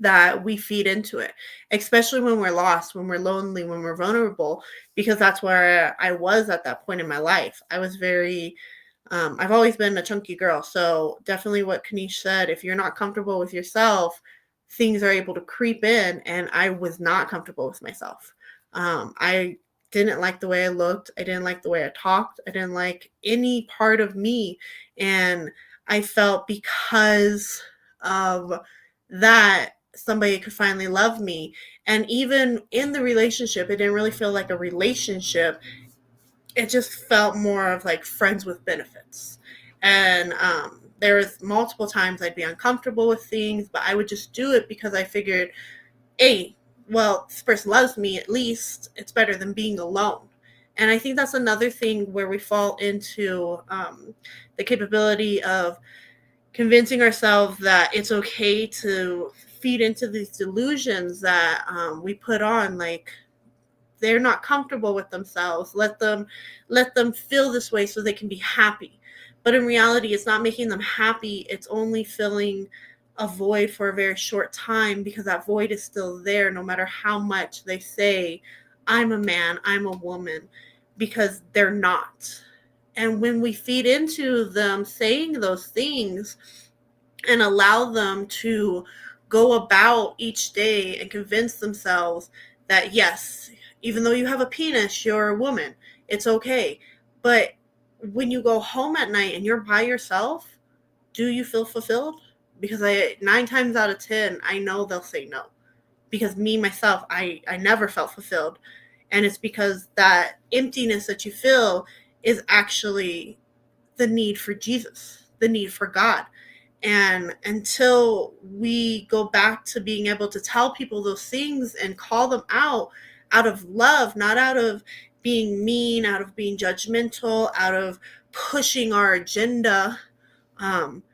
that we feed into it, especially when we're lost, when we're lonely, when we're vulnerable, because that's where I was at that point in my life. I was very, I've always been a chunky girl. So definitely what Kanish said, if you're not comfortable with yourself, things are able to creep in. And I was not comfortable with myself. I didn't like the way I looked. I didn't like the way I talked. I didn't like any part of me. And I felt because of that, somebody could finally love me. And even in the relationship, it didn't really feel like a relationship. It just felt more of like friends with benefits. And there was multiple times I'd be uncomfortable with things, but I would just do it because I figured, hey, well, this person loves me, at least it's better than being alone. And I think that's another thing where we fall into the capability of convincing ourselves that it's okay to feed into these delusions that we put on, like they're not comfortable with themselves, let them feel this way so they can be happy. But in reality, it's not making them happy. It's only filling a void for a very short time, because that void is still there no matter how much they say, I'm a man, I'm a woman, because they're not. And when we feed into them saying those things and allow them to go about each day and convince themselves that, yes, even though you have a penis, you're a woman, it's okay. But when you go home at night and you're by yourself, do you feel fulfilled? Because 9 times out of 10, I know they'll say no. Because me, myself, I never felt fulfilled. And it's because that emptiness that you feel is actually the need for Jesus, the need for God. And until we go back to being able to tell people those things and call them out of love, not out of being mean, out of being judgmental, out of pushing our agenda, um,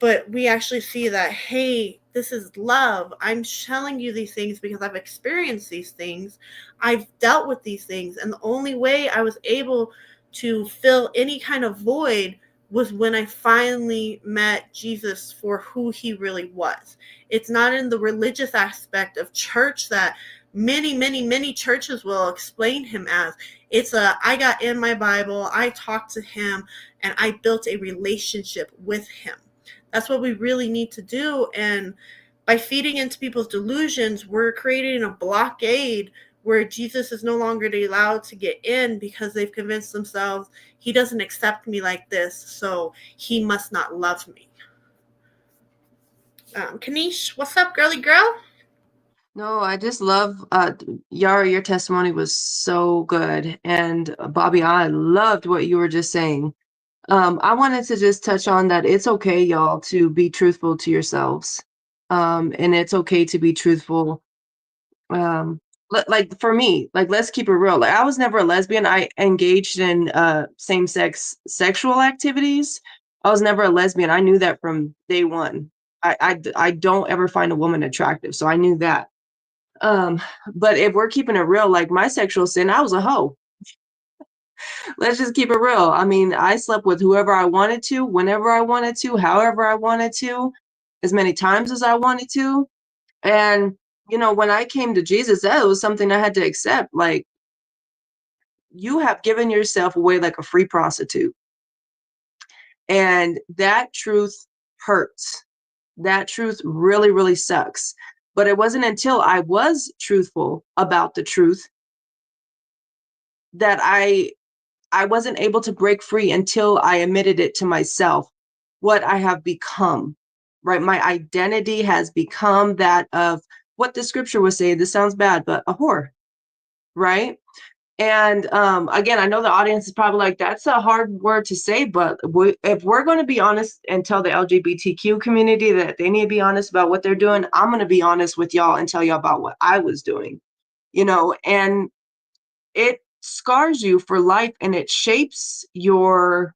but we actually see that, hey, this is love. I'm telling you these things because I've experienced these things. I've dealt with these things. And the only way I was able to fill any kind of void was when I finally met Jesus for who he really was. It's not in the religious aspect of church that many churches will explain him as. It's I got in my Bible, I talked to him, and I built a relationship with him. That's what we really need to do. And by feeding into people's delusions, we're creating a blockade where Jesus is no longer allowed to get in, because they've convinced themselves he doesn't accept me like this, so he must not love me. Kanish, what's up, girly girl? No, I just love Yara, your testimony was so good. And Bobby, I loved what you were just saying. I wanted to just touch on that it's okay, y'all, to be truthful to yourselves. And it's okay to be truthful. Like for me, like let's keep it real. Like I was never a lesbian. I engaged in same-sex sexual activities. I was never a lesbian. I knew that from day one. I don't ever find a woman attractive, so I knew that. But if we're keeping it real, like my sexual sin, I was a hoe. Let's just keep it real. I mean, I slept with whoever I wanted to, whenever I wanted to, however I wanted to, as many times as I wanted to. And, when I came to Jesus, that was something I had to accept. Like, you have given yourself away like a free prostitute. And that truth hurts. That truth really, really sucks. But it wasn't until I was truthful about the truth that I wasn't able to break free until I admitted it to myself, what I have become, right? My identity has become that of what the scripture would say. This sounds bad, but a whore, right? And again, I know the audience is probably like, that's a hard word to say, but if we're going to be honest and tell the LGBTQ community that they need to be honest about what they're doing, I'm going to be honest with y'all and tell y'all about what I was doing, and it scars you for life, and it shapes your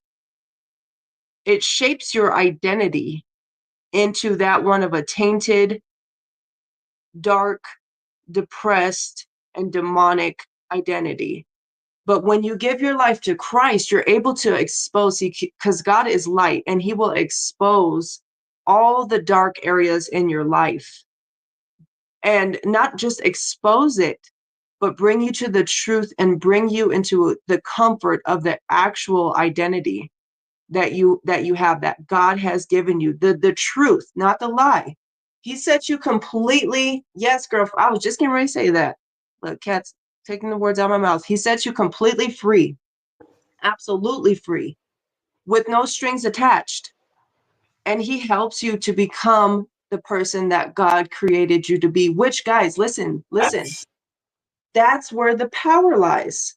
it shapes your identity into that one of a tainted, dark, depressed, and demonic identity. But when you give your life to Christ, you're able to expose, because God is light, and he will expose all the dark areas in your life. And not just expose it, but bring you to the truth and bring you into the comfort of the actual identity that you have, that God has given you, the truth, not the lie. He set you completely, yes, girl, I was just getting ready to say that. Look, Kat's taking the words out of my mouth. He sets you completely free, absolutely free, with no strings attached. And he helps you to become the person that God created you to be, which, guys, listen, that's where the power lies.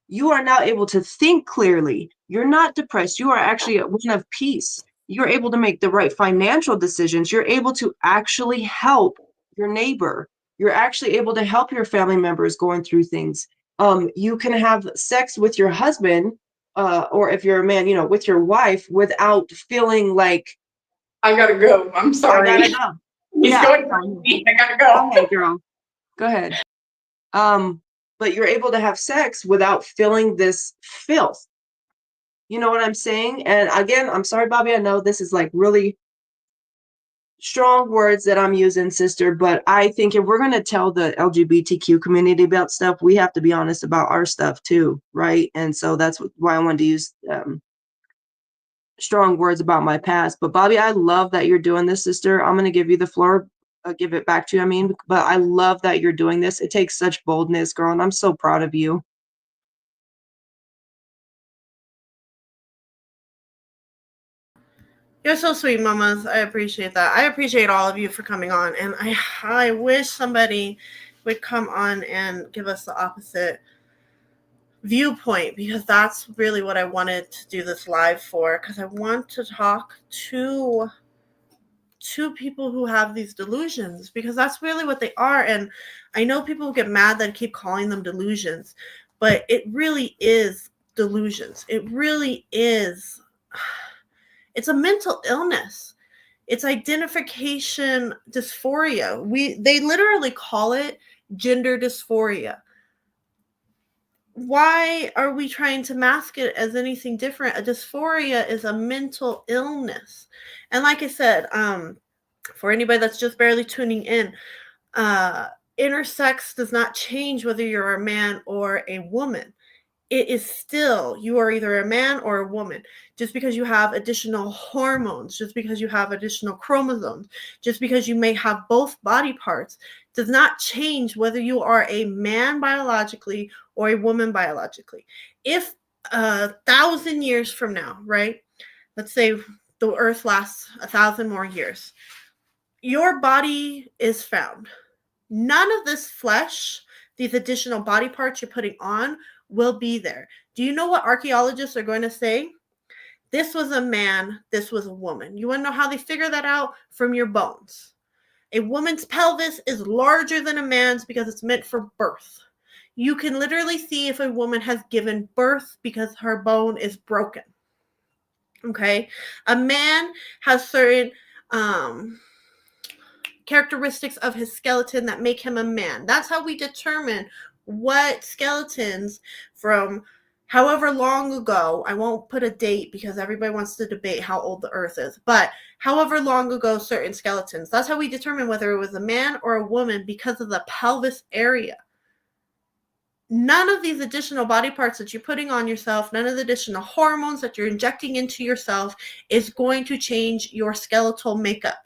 You are now able to think clearly. You're not depressed. You are actually a one of peace. You're able to make the right financial decisions. You're able to actually help your neighbor. You're actually able to help your family members going through things. You can have sex with your husband, or if you're a man, with your wife, without feeling like, I gotta go. I'm I sorry. gotta go. He's Yeah. going crazy. I gotta Go go. ahead, girl. Go ahead. But you're able to have sex without feeling this filth. You know what I'm saying? And again, I'm sorry, Bobby, I know this is like really strong words that I'm using, sister, but I think if we're going to tell the LGBTQ community about stuff, we have to be honest about our stuff too, right? And so that's why I wanted to use strong words about my past. But Bobby, I love that you're doing this, sister. I'm going to give you the floor. Give it back to you, but I love that you're doing this. It takes such boldness, girl, and I'm so proud of you. You're so sweet, mamas. I appreciate that. I appreciate all of you for coming on. And I wish somebody would come on and give us the opposite viewpoint, because that's really what I wanted to do this live for, because I want to talk to people who have these delusions, because that's really what they are. And I know people get mad that I keep calling them delusions, but it really is delusions. It really is. It's a mental illness. It's identification dysphoria. They literally call it gender dysphoria. Why are we trying to mask it as anything different? A dysphoria is a mental illness. And like I said, for anybody that's just barely tuning in, intersex does not change whether you're a man or a woman. It is still, you are either a man or a woman. Just because you have additional hormones, just because you have additional chromosomes, just because you may have both body parts, does not change whether you are a man biologically or a woman biologically. If 1,000 years from now, right? Let's say the earth lasts 1,000 more years. Your body is found. None of this flesh, these additional body parts you're putting on, will be there. Do you know what archaeologists are going to say? This was a man, this was a woman. You want to know how they figure that out? From your bones. A woman's pelvis is larger than a man's because it's meant for birth. You can literally see if a woman has given birth because her bone is broken. Okay? A man has certain characteristics of his skeleton that make him a man. That's how we determine what skeletons from however long ago, I won't put a date because everybody wants to debate how old the earth is, but however long ago certain skeletons, that's how we determine whether it was a man or a woman, because of the pelvis area. None of these additional body parts that you're putting on yourself, none of the additional hormones that you're injecting into yourself is going to change your skeletal makeup.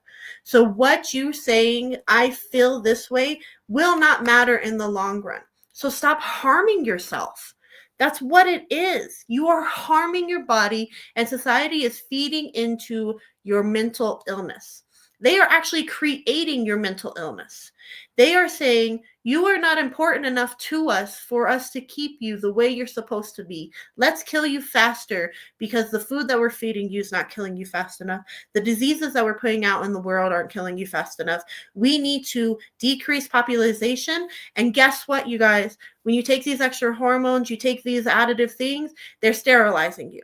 So what you saying, I feel this way, will not matter in the long run. So stop harming yourself. That's what it is. You are harming your body, and society is feeding into your mental illness. They are actually creating your mental illness. They are saying, you are not important enough to us for us to keep you the way you're supposed to be. Let's kill you faster because the food that we're feeding you is not killing you fast enough. The diseases that we're putting out in the world aren't killing you fast enough. We need to decrease population. And guess what, you guys? When you take these extra hormones, you take these additive things, they're sterilizing you.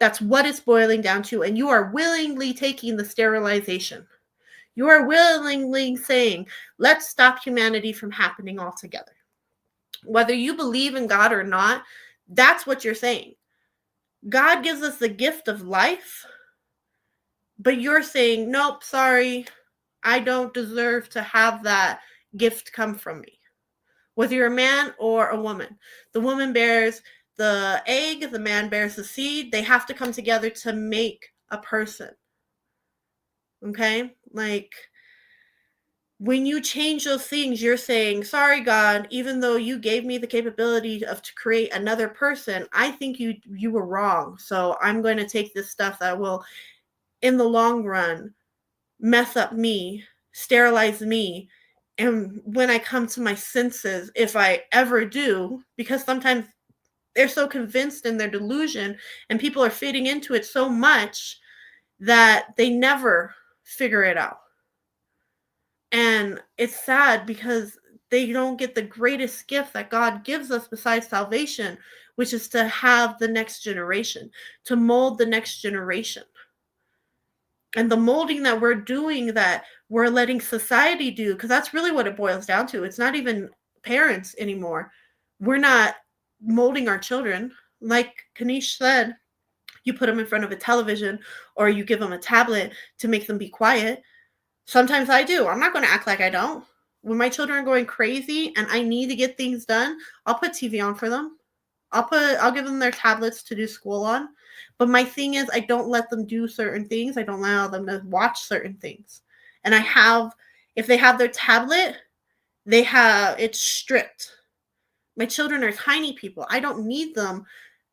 That's what it's boiling down to. And you are willingly taking the sterilization. You are willingly saying, let's stop humanity from happening altogether. Whether you believe in God or not, that's what you're saying. God gives us the gift of life, but you're saying, nope, sorry, I don't deserve to have that gift come from me. Whether you're a man or a woman, the woman bears the egg, the man bears the seed. They have to come together to make a person. Okay? Like, when you change those things, you're saying, sorry, God, even though you gave me the capability to create another person, I think you were wrong. So I'm going to take this stuff that will, in the long run, mess up me, sterilize me. And when I come to my senses, if I ever do, because sometimes they're so convinced in their delusion and people are fitting into it so much that they never figure it out. And it's sad because they don't get the greatest gift that God gives us besides salvation, which is to have the next generation, to mold the next generation. And the molding that we're doing, that we're letting society do, because that's really what it boils down to. It's not even parents anymore. We're not molding our children. Like Kanish said, you put them in front of a television or you give them a tablet to make them be quiet. Sometimes I do. I'm not going to act like I don't. When my children are going crazy and I need to get things done, I'll put TV on for them. I'll give them their tablets to do school on. But my thing is, I don't let them do certain things. I don't allow them to watch certain things. And if they have their tablet, it's strict. My children are tiny people. I don't need them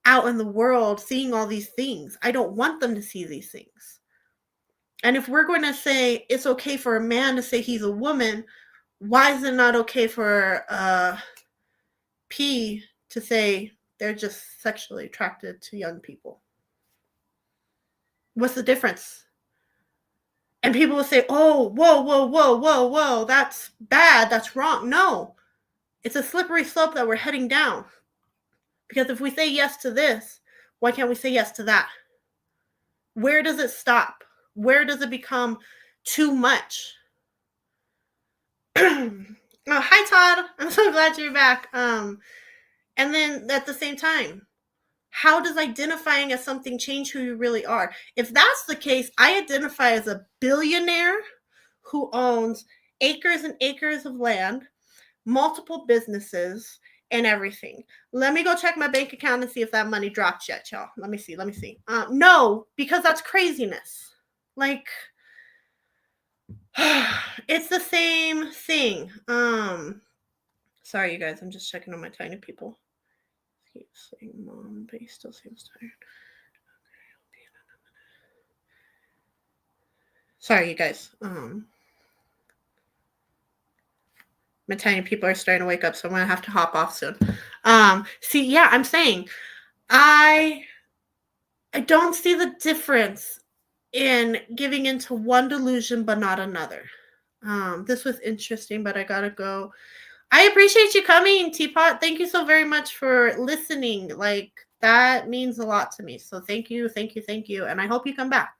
out in the world seeing all these things. I don't want them to see these things. And if we're going to say it's okay for a man to say he's a woman, why is it not okay for P to say they're just sexually attracted to young people? What's the difference? And people will say, oh, whoa, that's bad, that's wrong. No, it's a slippery slope that we're heading down. Because if we say yes to this, why can't we say yes to that? Where does it stop? Where does it become too much? Hi, Todd. I'm so glad you're back. And then at the same time, how does identifying as something change who you really are? If that's the case, I identify as a billionaire who owns acres and acres of land, multiple businesses, and everything. Let me go check my bank account and see if that money dropped yet, y'all. Let me see. No, because that's craziness. Like, it's the same thing. Sorry, you guys. I'm just checking on my tiny people. He's saying mom, but he still seems tired. Sorry, you guys. My tiny people are starting to wake up, so I'm gonna have to hop off soon. See, yeah, I'm saying I don't see the difference in giving into one delusion but not another. This was interesting, but I gotta go. I appreciate you coming, Teapot. Thank you so very much for listening. Like, that means a lot to me. So thank you. And I hope you come back.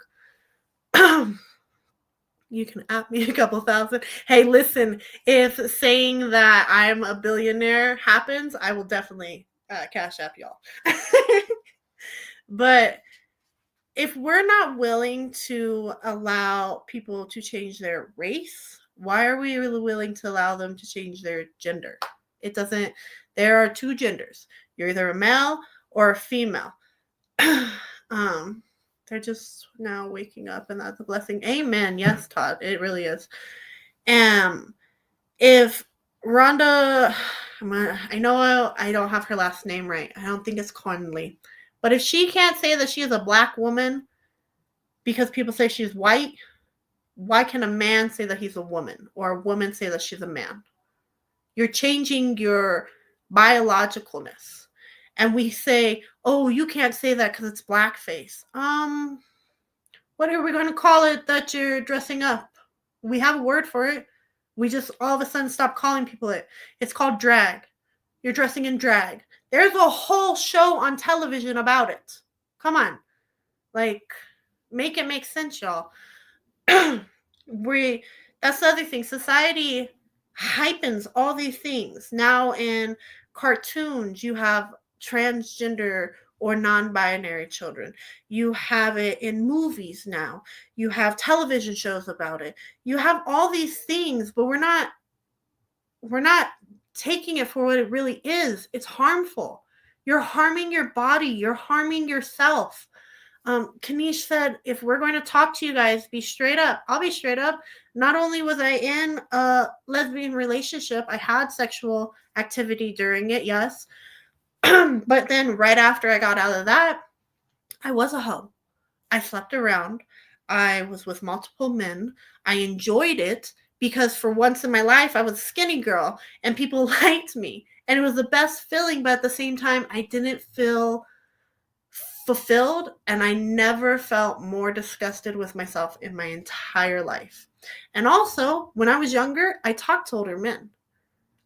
You can app me a couple thousand. Hey, listen, if saying that I'm a billionaire happens, I will definitely cash app y'all. But if we're not willing to allow people to change their race, why are we really willing to allow them to change their gender? There are two genders. You're either a male or a female. They're just now waking up, and that's a blessing. Amen. Yes, Todd, it really is. If Rhonda, I know I don't have her last name right. I don't think it's Conley. But if she can't say that she is a black woman because people say she's white, why can a man say that he's a woman, or a woman say that she's a man? You're changing your biologicalness. And we say, oh, you can't say that because it's blackface. What are we going to call it that you're dressing up? We have a word for it. We just all of a sudden stop calling people it. It's called drag. You're dressing in drag. There's a whole show on television about it. Come on. Like, make it make sense, y'all. That's the other thing. Society hypens all these things. Now in cartoons, you have transgender or non-binary children. You have it in movies now. You have television shows about it. You have all these things, but we're not taking it for what it really is. It's harmful. You're harming your body. You're harming yourself. Kanish said, if we're going to talk to you guys, be straight up. I'll be straight up. Not only was I in a lesbian relationship, I had sexual activity during it, yes. But then right after I got out of that, I was a hoe. I slept around. I was with multiple men. I enjoyed it because for once in my life, I was a skinny girl and people liked me. And it was the best feeling, but at the same time, I didn't feel fulfilled, and I never felt more disgusted with myself in my entire life. And also, when I was younger, I talked to older men.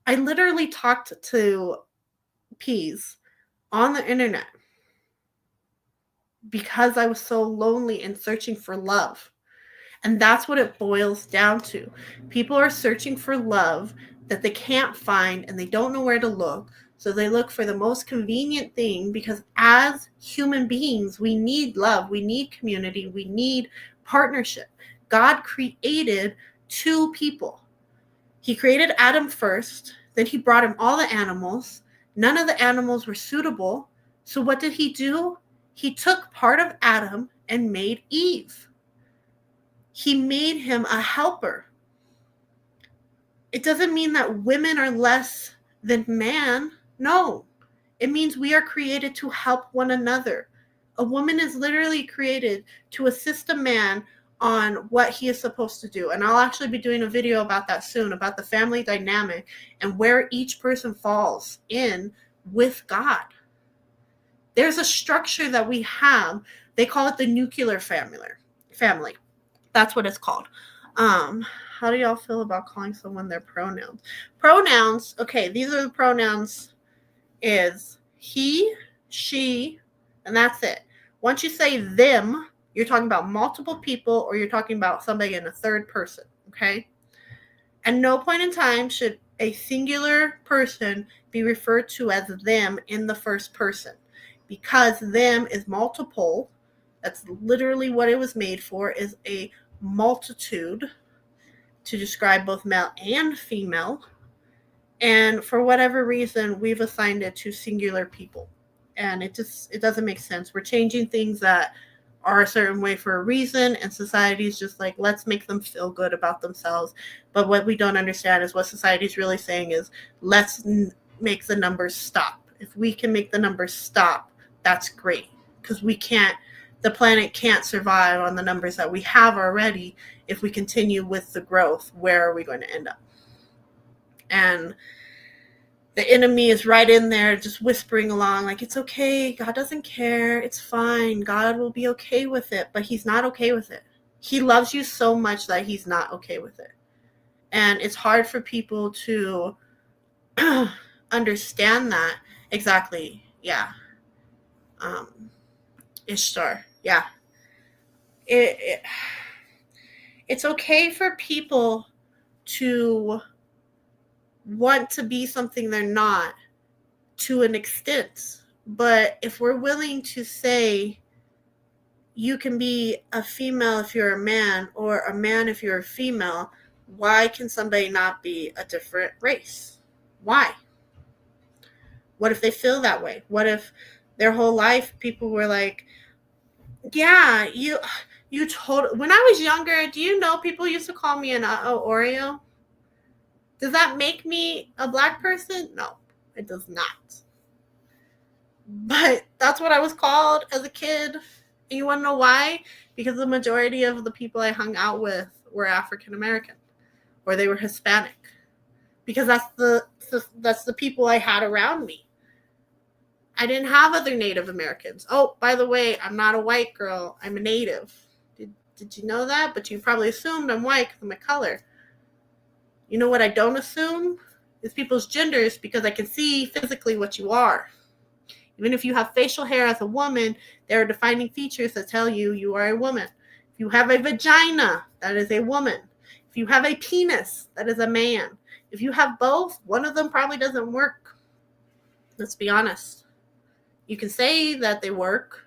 I literally talked to P's on the internet because I was so lonely and searching for love. And that's what it boils down to. People are searching for love that they can't find and they don't know where to look. So they look for the most convenient thing because as human beings, we need love, we need community, we need partnership. God created two people. He created Adam first, then he brought him all the animals. None of the animals were suitable. So what did he do? He took part of Adam and made Eve. He made him a helper. It doesn't mean that women are less than man. No, it means we are created to help one another. A woman is literally created to assist a man on what he is supposed to do. And I'll actually be doing a video about that soon, about the family dynamic and where each person falls in with God. There's a structure that we have. They call it the nuclear family. That's what it's called. How do y'all feel about calling someone their pronouns? Pronouns, okay, these are the pronouns is he, she, and that's it. Once you say them, you're talking about multiple people or you're talking about somebody in a third person, okay? At no point in time should a singular person be referred to as them in the first person because them is multiple. That's literally what it was made for, is a multitude to describe both male and female. And for whatever reason, we've assigned it to singular people. And it doesn't make sense. We're changing things that are a certain way for a reason, and society is just like, let's make them feel good about themselves. But what we don't understand is what society is really saying is, let's make the numbers stop. If we can make the numbers stop, that's great. Because the planet can't survive on the numbers that we have already. If we continue with the growth, where are we going to end up? And the enemy is right in there just whispering along like, it's okay, God doesn't care, it's fine, God will be okay with it. But he's not okay with it. He loves you so much that he's not okay with it. And it's hard for people to understand that. Exactly. Yeah. Ishtar. Yeah. It's okay for people to want to be something they're not to an extent. But if we're willing to say you can be a female if you're a man or a man if you're a female, why can somebody not be a different race? Why? What if they feel that way? What if their whole life people were like, yeah, you told. When I was younger, do you know people used to call me an Oreo? Does that make me a black person? No, it does not. But that's what I was called as a kid. And you want to know why? Because the majority of the people I hung out with were African American or they were Hispanic. Because that's the people I had around me. I didn't have other Native Americans. Oh, by the way, I'm not a white girl. I'm a Native. Did you know that? But you probably assumed I'm white because of my color. You know what I don't assume? Is people's genders, because I can see physically what you are. Even if you have facial hair as a woman, there are defining features that tell you you are a woman. If you have a vagina, that is a woman. If you have a penis, that is a man. If you have both, one of them probably doesn't work. Let's be honest. You can say that they work,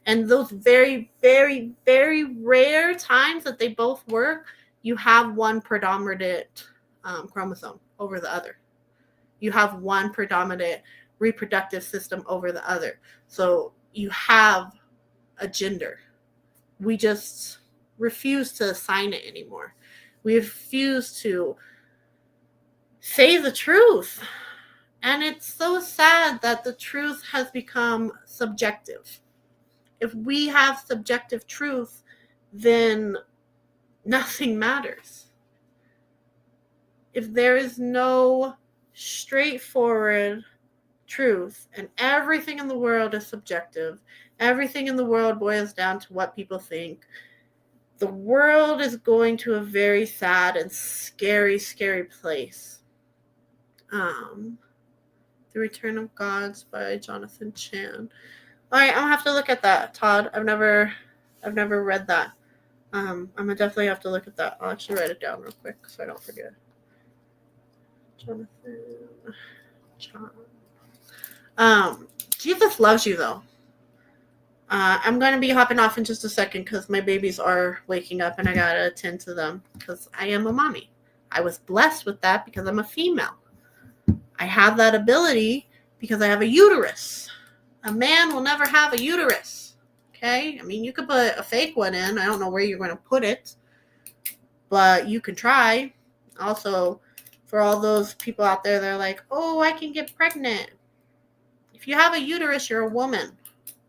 and those very, very, very rare times that they both work, you have one predominant chromosome over the other. You have one predominant reproductive system over the other. So you have a gender. We just refuse to assign it anymore. We refuse to say the truth. And it's so sad that the truth has become subjective. If we have subjective truth, then nothing matters. If there is no straightforward truth and everything in the world is subjective, everything in the world boils down to what people think, the world is going to a very sad and scary, scary place. The Return of Gods by Jonathan Chan. All right, I'll have to look at that, Todd. I've never read that. I'm gonna definitely have to look at that. I'll actually write it down real quick so I don't forget. Jonathan Chan. Jesus loves you though. I'm gonna be hopping off in just a second because my babies are waking up and I gotta attend to them because I am a mommy. I was blessed with that because I'm a female. I have that ability because I have a uterus. A man will never have a uterus. Okay? I mean, you could put a fake one in. I don't know where you're going to put it, but you can try. Also, for all those people out there that are like, oh, I can get pregnant. If you have a uterus, you're a woman.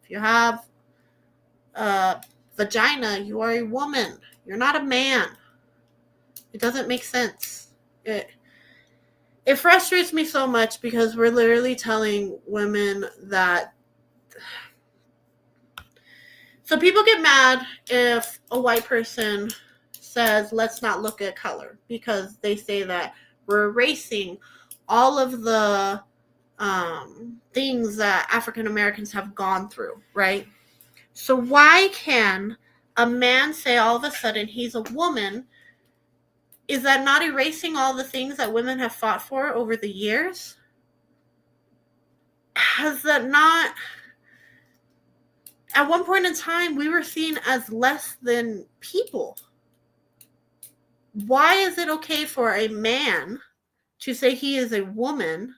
If you have a vagina, you are a woman. You're not a man. It doesn't make sense. It frustrates me so much because we're literally telling women that. So people get mad if a white person says, let's not look at color, because they say that we're erasing all of the things that African Americans have gone through, right? So why can a man say all of a sudden he's a woman? Is that not erasing all the things that women have fought for over the years? Has that not... At one point in time, we were seen as less than people. Why is it okay for a man to say he is a woman?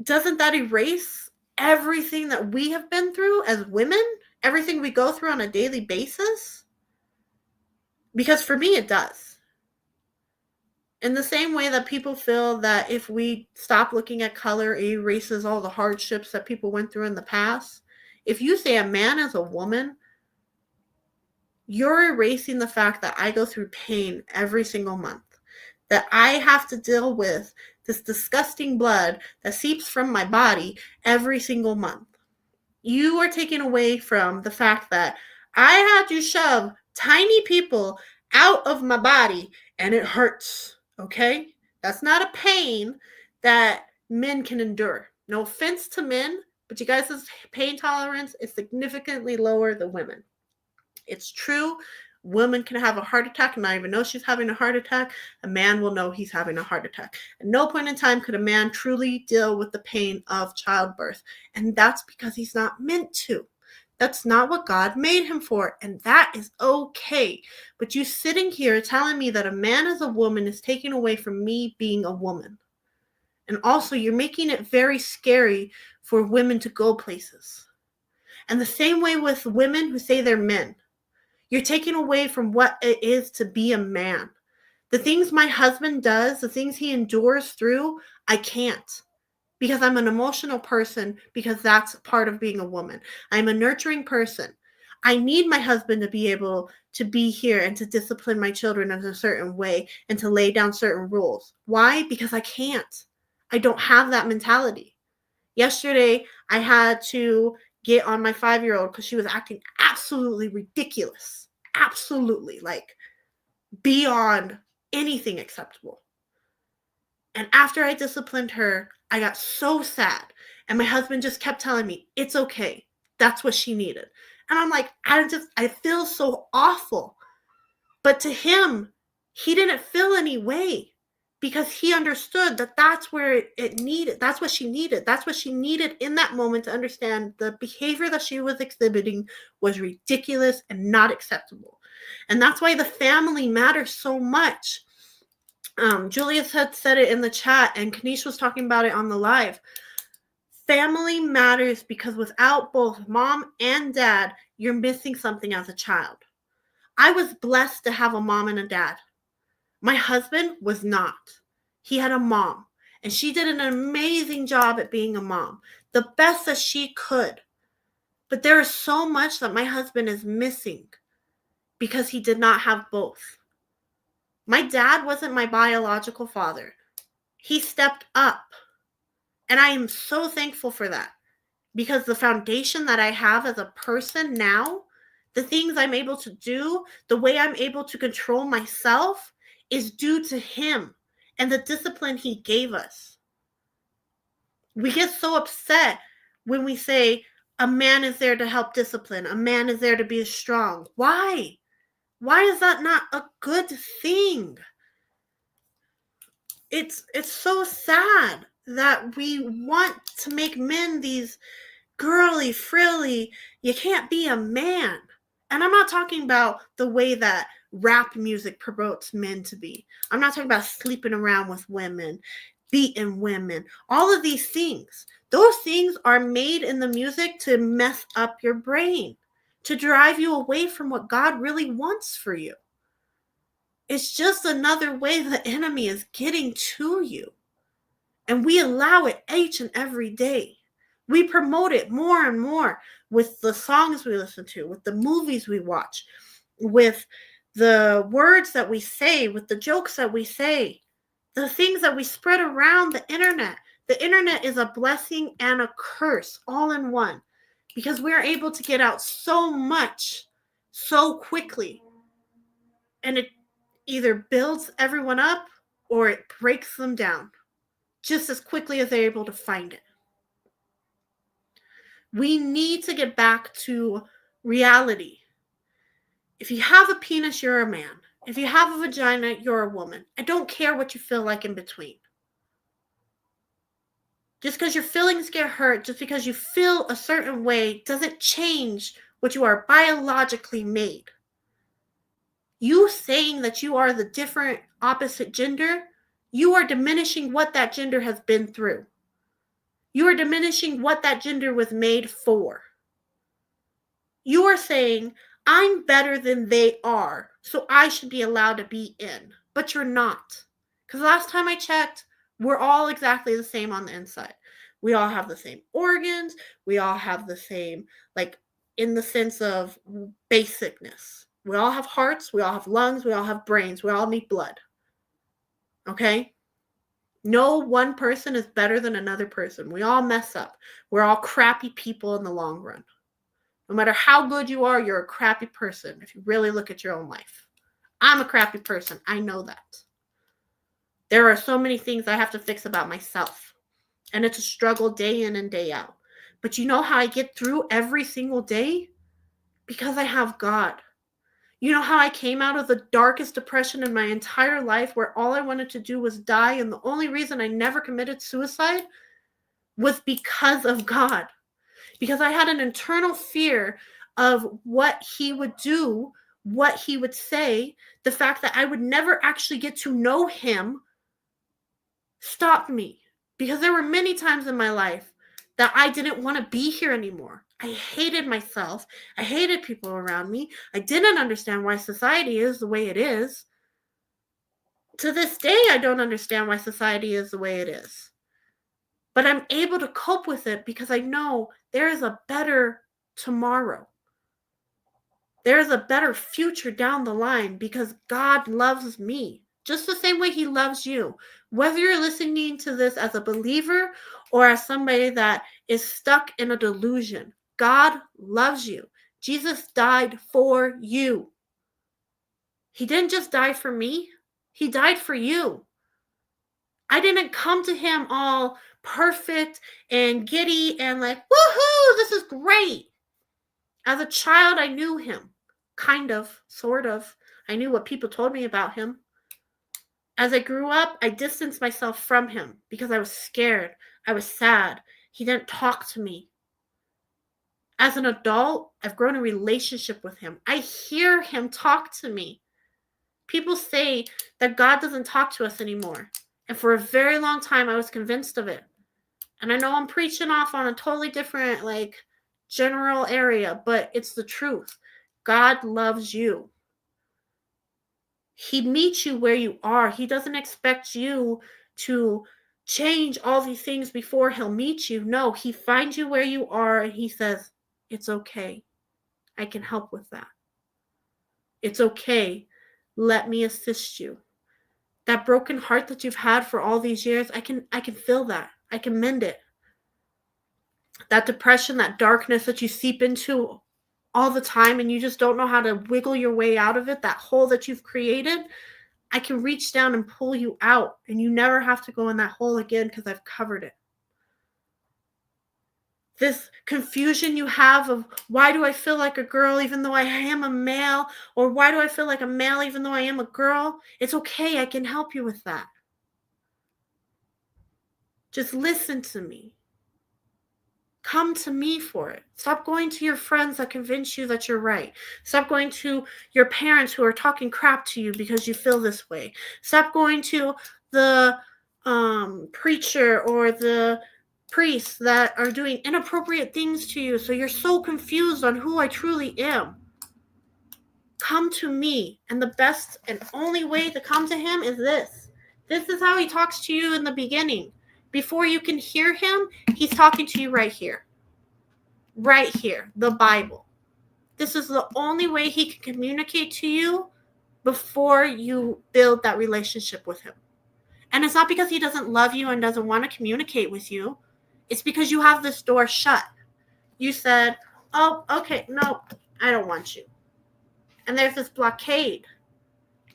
Doesn't that erase everything that we have been through as women? Everything we go through on a daily basis? Because for me, it does. In the same way that people feel that if we stop looking at color, it erases all the hardships that people went through in the past. If you say a man is a woman, you're erasing the fact that I go through pain every single month, that I have to deal with this disgusting blood that seeps from my body every single month. You are taking away from the fact that I had to shove tiny people out of my body and it hurts, okay? That's not a pain that men can endure. No offense to men, but you guys' pain tolerance is significantly lower than women. It's true. Women can have a heart attack and not even know she's having a heart attack. A man will know he's having a heart attack. At no point in time could a man truly deal with the pain of childbirth. And that's because he's not meant to. That's not what God made him for. And that is okay. But you sitting here telling me that a man as a woman is taken away from me being a woman. And also you're making it very scary for women to go places. And the same way with women who say they're men. You're taking away from what it is to be a man. The things my husband does, the things he endures through, I can't. Because I'm an emotional person, because that's part of being a woman. I'm a nurturing person. I need my husband to be able to be here and to discipline my children in a certain way and to lay down certain rules. Why? Because I can't. I don't have that mentality. Yesterday, I had to get on my 5-year-old because she was acting absolutely ridiculous. Absolutely, like beyond anything acceptable. And after I disciplined her, I got so sad. And my husband just kept telling me, it's okay. That's what she needed. And I'm like, I feel so awful. But to him, he didn't feel any way because he understood that that's where it needed. That's what she needed. That's what she needed in that moment to understand the behavior that she was exhibiting was ridiculous and not acceptable. And that's why the family matters so much. Julius had said it in the chat, and Kanish was talking about it on the live. Family matters because without both mom and dad, you're missing something as a child. I was blessed to have a mom and a dad. My husband was not. He had a mom, and she did an amazing job at being a mom, the best that she could. But there is so much that my husband is missing because he did not have both. My dad wasn't my biological father. He stepped up, and I am so thankful for that because the foundation that I have as a person now, the things I'm able to do, the way I'm able to control myself is due to him and the discipline he gave us. We get so upset when we say a man is there to help discipline. A man is there to be strong. Why? Why is that not a good thing? It's so sad that we want to make men these girly, frilly, you can't be a man. And I'm not talking about the way that rap music promotes men to be. I'm not talking about sleeping around with women, beating women, all of these things. Those things are made in the music to mess up your brain, to drive you away from what God really wants for you. It's just another way the enemy is getting to you. And we allow it each and every day. We promote it more and more with the songs we listen to, with the movies we watch, with the words that we say, with the jokes that we say, the things that we spread around the internet. The internet is a blessing and a curse all in one because we're able to get out so much so quickly. And it either builds everyone up or it breaks them down just as quickly as they're able to find it. We need to get back to reality. If you have a penis, you're a man. If you have a vagina, you're a woman. I don't care what you feel like in between. Just because your feelings get hurt, just because you feel a certain way, doesn't change what you are biologically made. You saying that you are the different opposite gender, you are diminishing what that gender has been through. You are diminishing what that gender was made for. You are saying, I'm better than they are, so I should be allowed to be in. But you're not. Because last time I checked, we're all exactly the same on the inside. We all have the same organs. We all have the same, like, in the sense of basicness. We all have hearts. We all have lungs. We all have brains. We all need blood. Okay? No one person is better than another person. We all mess up. We're all crappy people in the long run. No matter how good you are, you're a crappy person if you really look at your own life. I'm a crappy person. I know that. There are so many things I have to fix about myself. And it's a struggle day in and day out. But you know how I get through every single day? Because I have God. You know how I came out of the darkest depression in my entire life where all I wanted to do was die, and the only reason I never committed suicide was because of God. Because I had an internal fear of what he would do, what he would say, the fact that I would never actually get to know him stopped me. Because there were many times in my life that I didn't want to be here anymore. I hated myself. I hated people around me. I didn't understand why society is the way it is. To this day, I don't understand why society is the way it is. But I'm able to cope with it because I know there is a better tomorrow. There is a better future down the line because God loves me just the same way he loves you. Whether you're listening to this as a believer or as somebody that is stuck in a delusion, God loves you. Jesus died for you. He didn't just die for me. He died for you. I didn't come to him all perfect and giddy and like, woohoo, this is great. As a child, I knew him. Kind of, sort of. I knew what people told me about him. As I grew up, I distanced myself from him because I was scared. I was sad. He didn't talk to me. As an adult, I've grown a relationship with him. I hear him talk to me. People say that God doesn't talk to us anymore. And for a very long time, I was convinced of it. And I know I'm preaching off on a totally different, general area, but it's the truth. God loves you. He meets you where you are. He doesn't expect you to change all these things before he'll meet you. No, he finds you where you are and he says, it's okay. I can help with that. It's okay. Let me assist you. That broken heart that you've had for all these years, I can feel that. I can mend it. That depression, that darkness that you seep into all the time and you just don't know how to wiggle your way out of it, that hole that you've created, I can reach down and pull you out and you never have to go in that hole again because I've covered it. This confusion you have of why do I feel like a girl even though I am a male, or why do I feel like a male even though I am a girl? It's okay. I can help you with that. Just listen to me. Come to me for it. Stop going to your friends that convince you that you're right. Stop going to your parents who are talking crap to you because you feel this way. Stop going to the preacher or the priests that are doing inappropriate things to you, so you're so confused on who I truly am. Come to me, and the best and only way to come to him is this. This is how he talks to you in the beginning. Before you can hear him, he's talking to you right here. Right here, the Bible. This is the only way he can communicate to you before you build that relationship with him. And it's not because he doesn't love you and doesn't want to communicate with you. It's because you have this door shut. You said, oh, okay, no, I don't want you. And there's this blockade.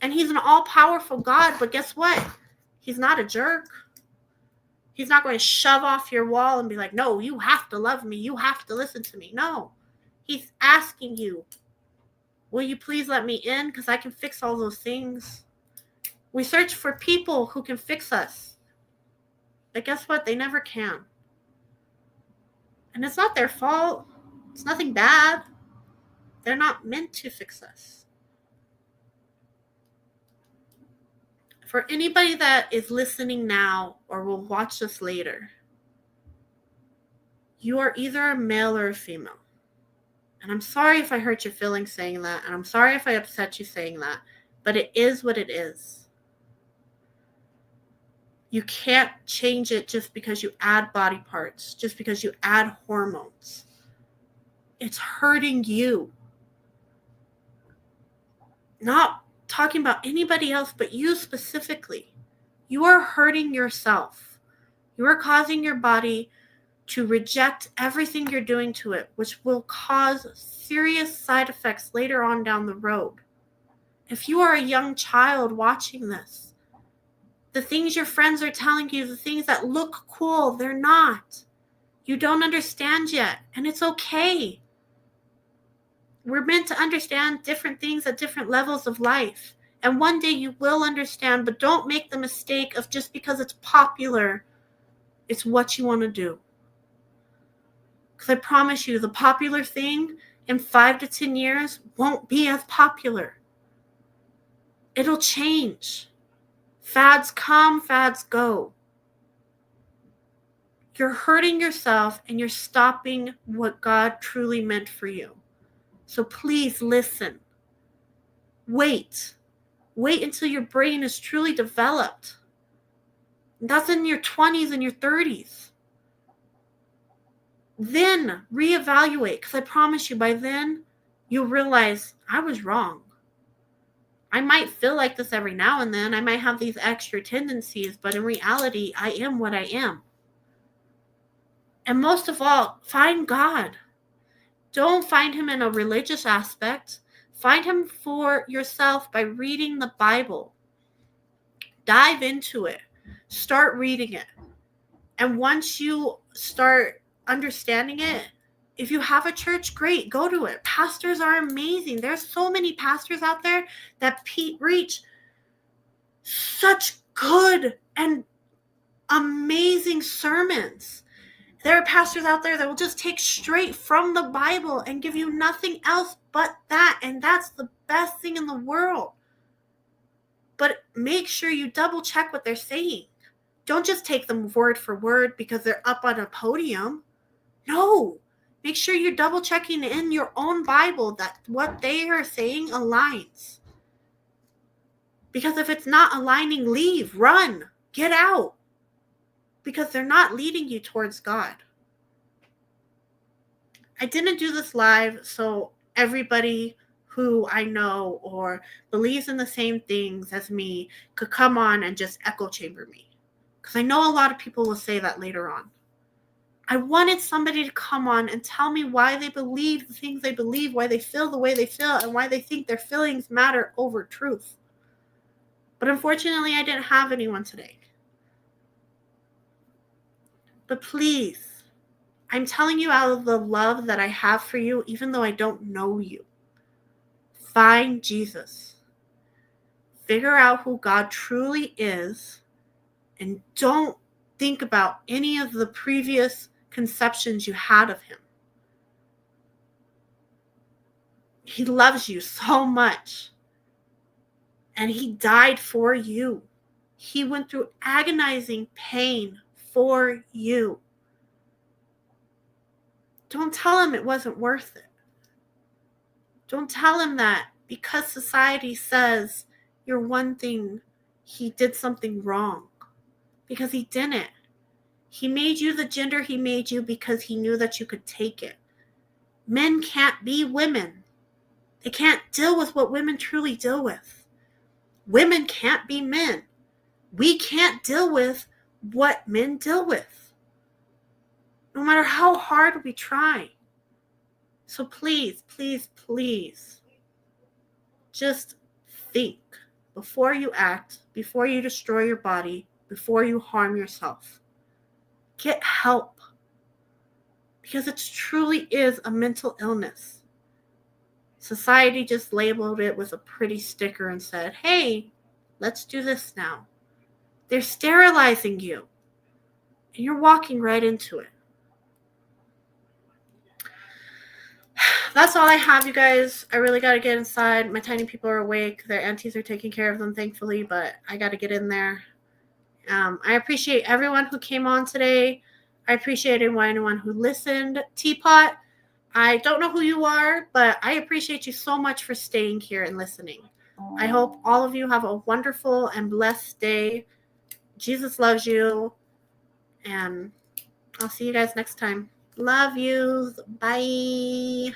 And he's an all-powerful God, but guess what? He's not a jerk. He's not going to shove off your wall and be like, no, you have to love me. You have to listen to me. No, he's asking you, will you please let me in? Because I can fix all those things. We search for people who can fix us. But guess what? They never can. And it's not their fault. It's nothing bad. They're not meant to fix us. For anybody that is listening now or will watch this later, you are either a male or a female. And I'm sorry if I hurt your feelings saying that, and I'm sorry if I upset you saying that, but it is what it is. You can't change it just because you add body parts, just because you add hormones. It's hurting you. Not talking about anybody else but you specifically. You are hurting yourself. You are causing your body to reject everything you're doing to it, which will cause serious side effects later on down the road. If you are a young child watching this, the things your friends are telling you, the things that look cool, they're not. You don't understand yet, and it's okay. We're meant to understand different things at different levels of life. And one day you will understand, but don't make the mistake of just because it's popular, it's what you want to do. Because I promise you, the popular thing in 5 to 10 years won't be as popular. It'll change. Fads come, fads go. You're hurting yourself and you're stopping what God truly meant for you. So please listen. Wait. Wait until your brain is truly developed. That's in your 20s and your 30s. Then reevaluate, because I promise you by then, you'll realize I was wrong. I might feel like this every now and then. I might have these extra tendencies, but in reality, I am what I am. And most of all, find God. Don't find him in a religious aspect. Find him for yourself by reading the Bible. Dive into it. Start reading it. And once you start understanding it, if you have a church, great, go to it. Pastors are amazing. There's so many pastors out there that reach such good and amazing sermons. There are pastors out there that will just take straight from the Bible and give you nothing else but that. And that's the best thing in the world. But make sure you double check what they're saying. Don't just take them word for word because they're up on a podium. No. Make sure you're double checking in your own Bible that what they are saying aligns. Because if it's not aligning, leave, run, get out. Because they're not leading you towards God. I didn't do this live so everybody who I know or believes in the same things as me could come on and just echo chamber me. Because I know a lot of people will say that later on. I wanted somebody to come on and tell me why they believe the things they believe, why they feel the way they feel, and why they think their feelings matter over truth. But unfortunately, I didn't have anyone today. But please, I'm telling you out of the love that I have for you, even though I don't know you. Find Jesus. Figure out who God truly is, and don't think about any of the previous conceptions you had of him. He loves you so much, and he died for you. He went through agonizing pain for you. Don't tell him it wasn't worth it. Don't tell him that because society says you're one thing, he did something wrong. Because he didn't. He made you the gender he made you because he knew that you could take it. Men can't be women. They can't deal with what women truly deal with. Women can't be men. We can't deal with what men deal with. No matter how hard we try. So please, please, please, just think before you act, before you destroy your body, before you harm yourself. Get help. Because it truly is a mental illness. Society just labeled it with a pretty sticker and said, hey, let's do this now. They're sterilizing you. And you're walking right into it. That's all I have, you guys. I really got to get inside. My tiny people are awake. Their aunties are taking care of them, thankfully, but I got to get in there. I appreciate everyone who came on today. I appreciate anyone who listened. Teapot, I don't know who you are, but I appreciate you so much for staying here and listening. I hope all of you have a wonderful and blessed day. Jesus loves you, and I'll see you guys next time. Love yous. Bye.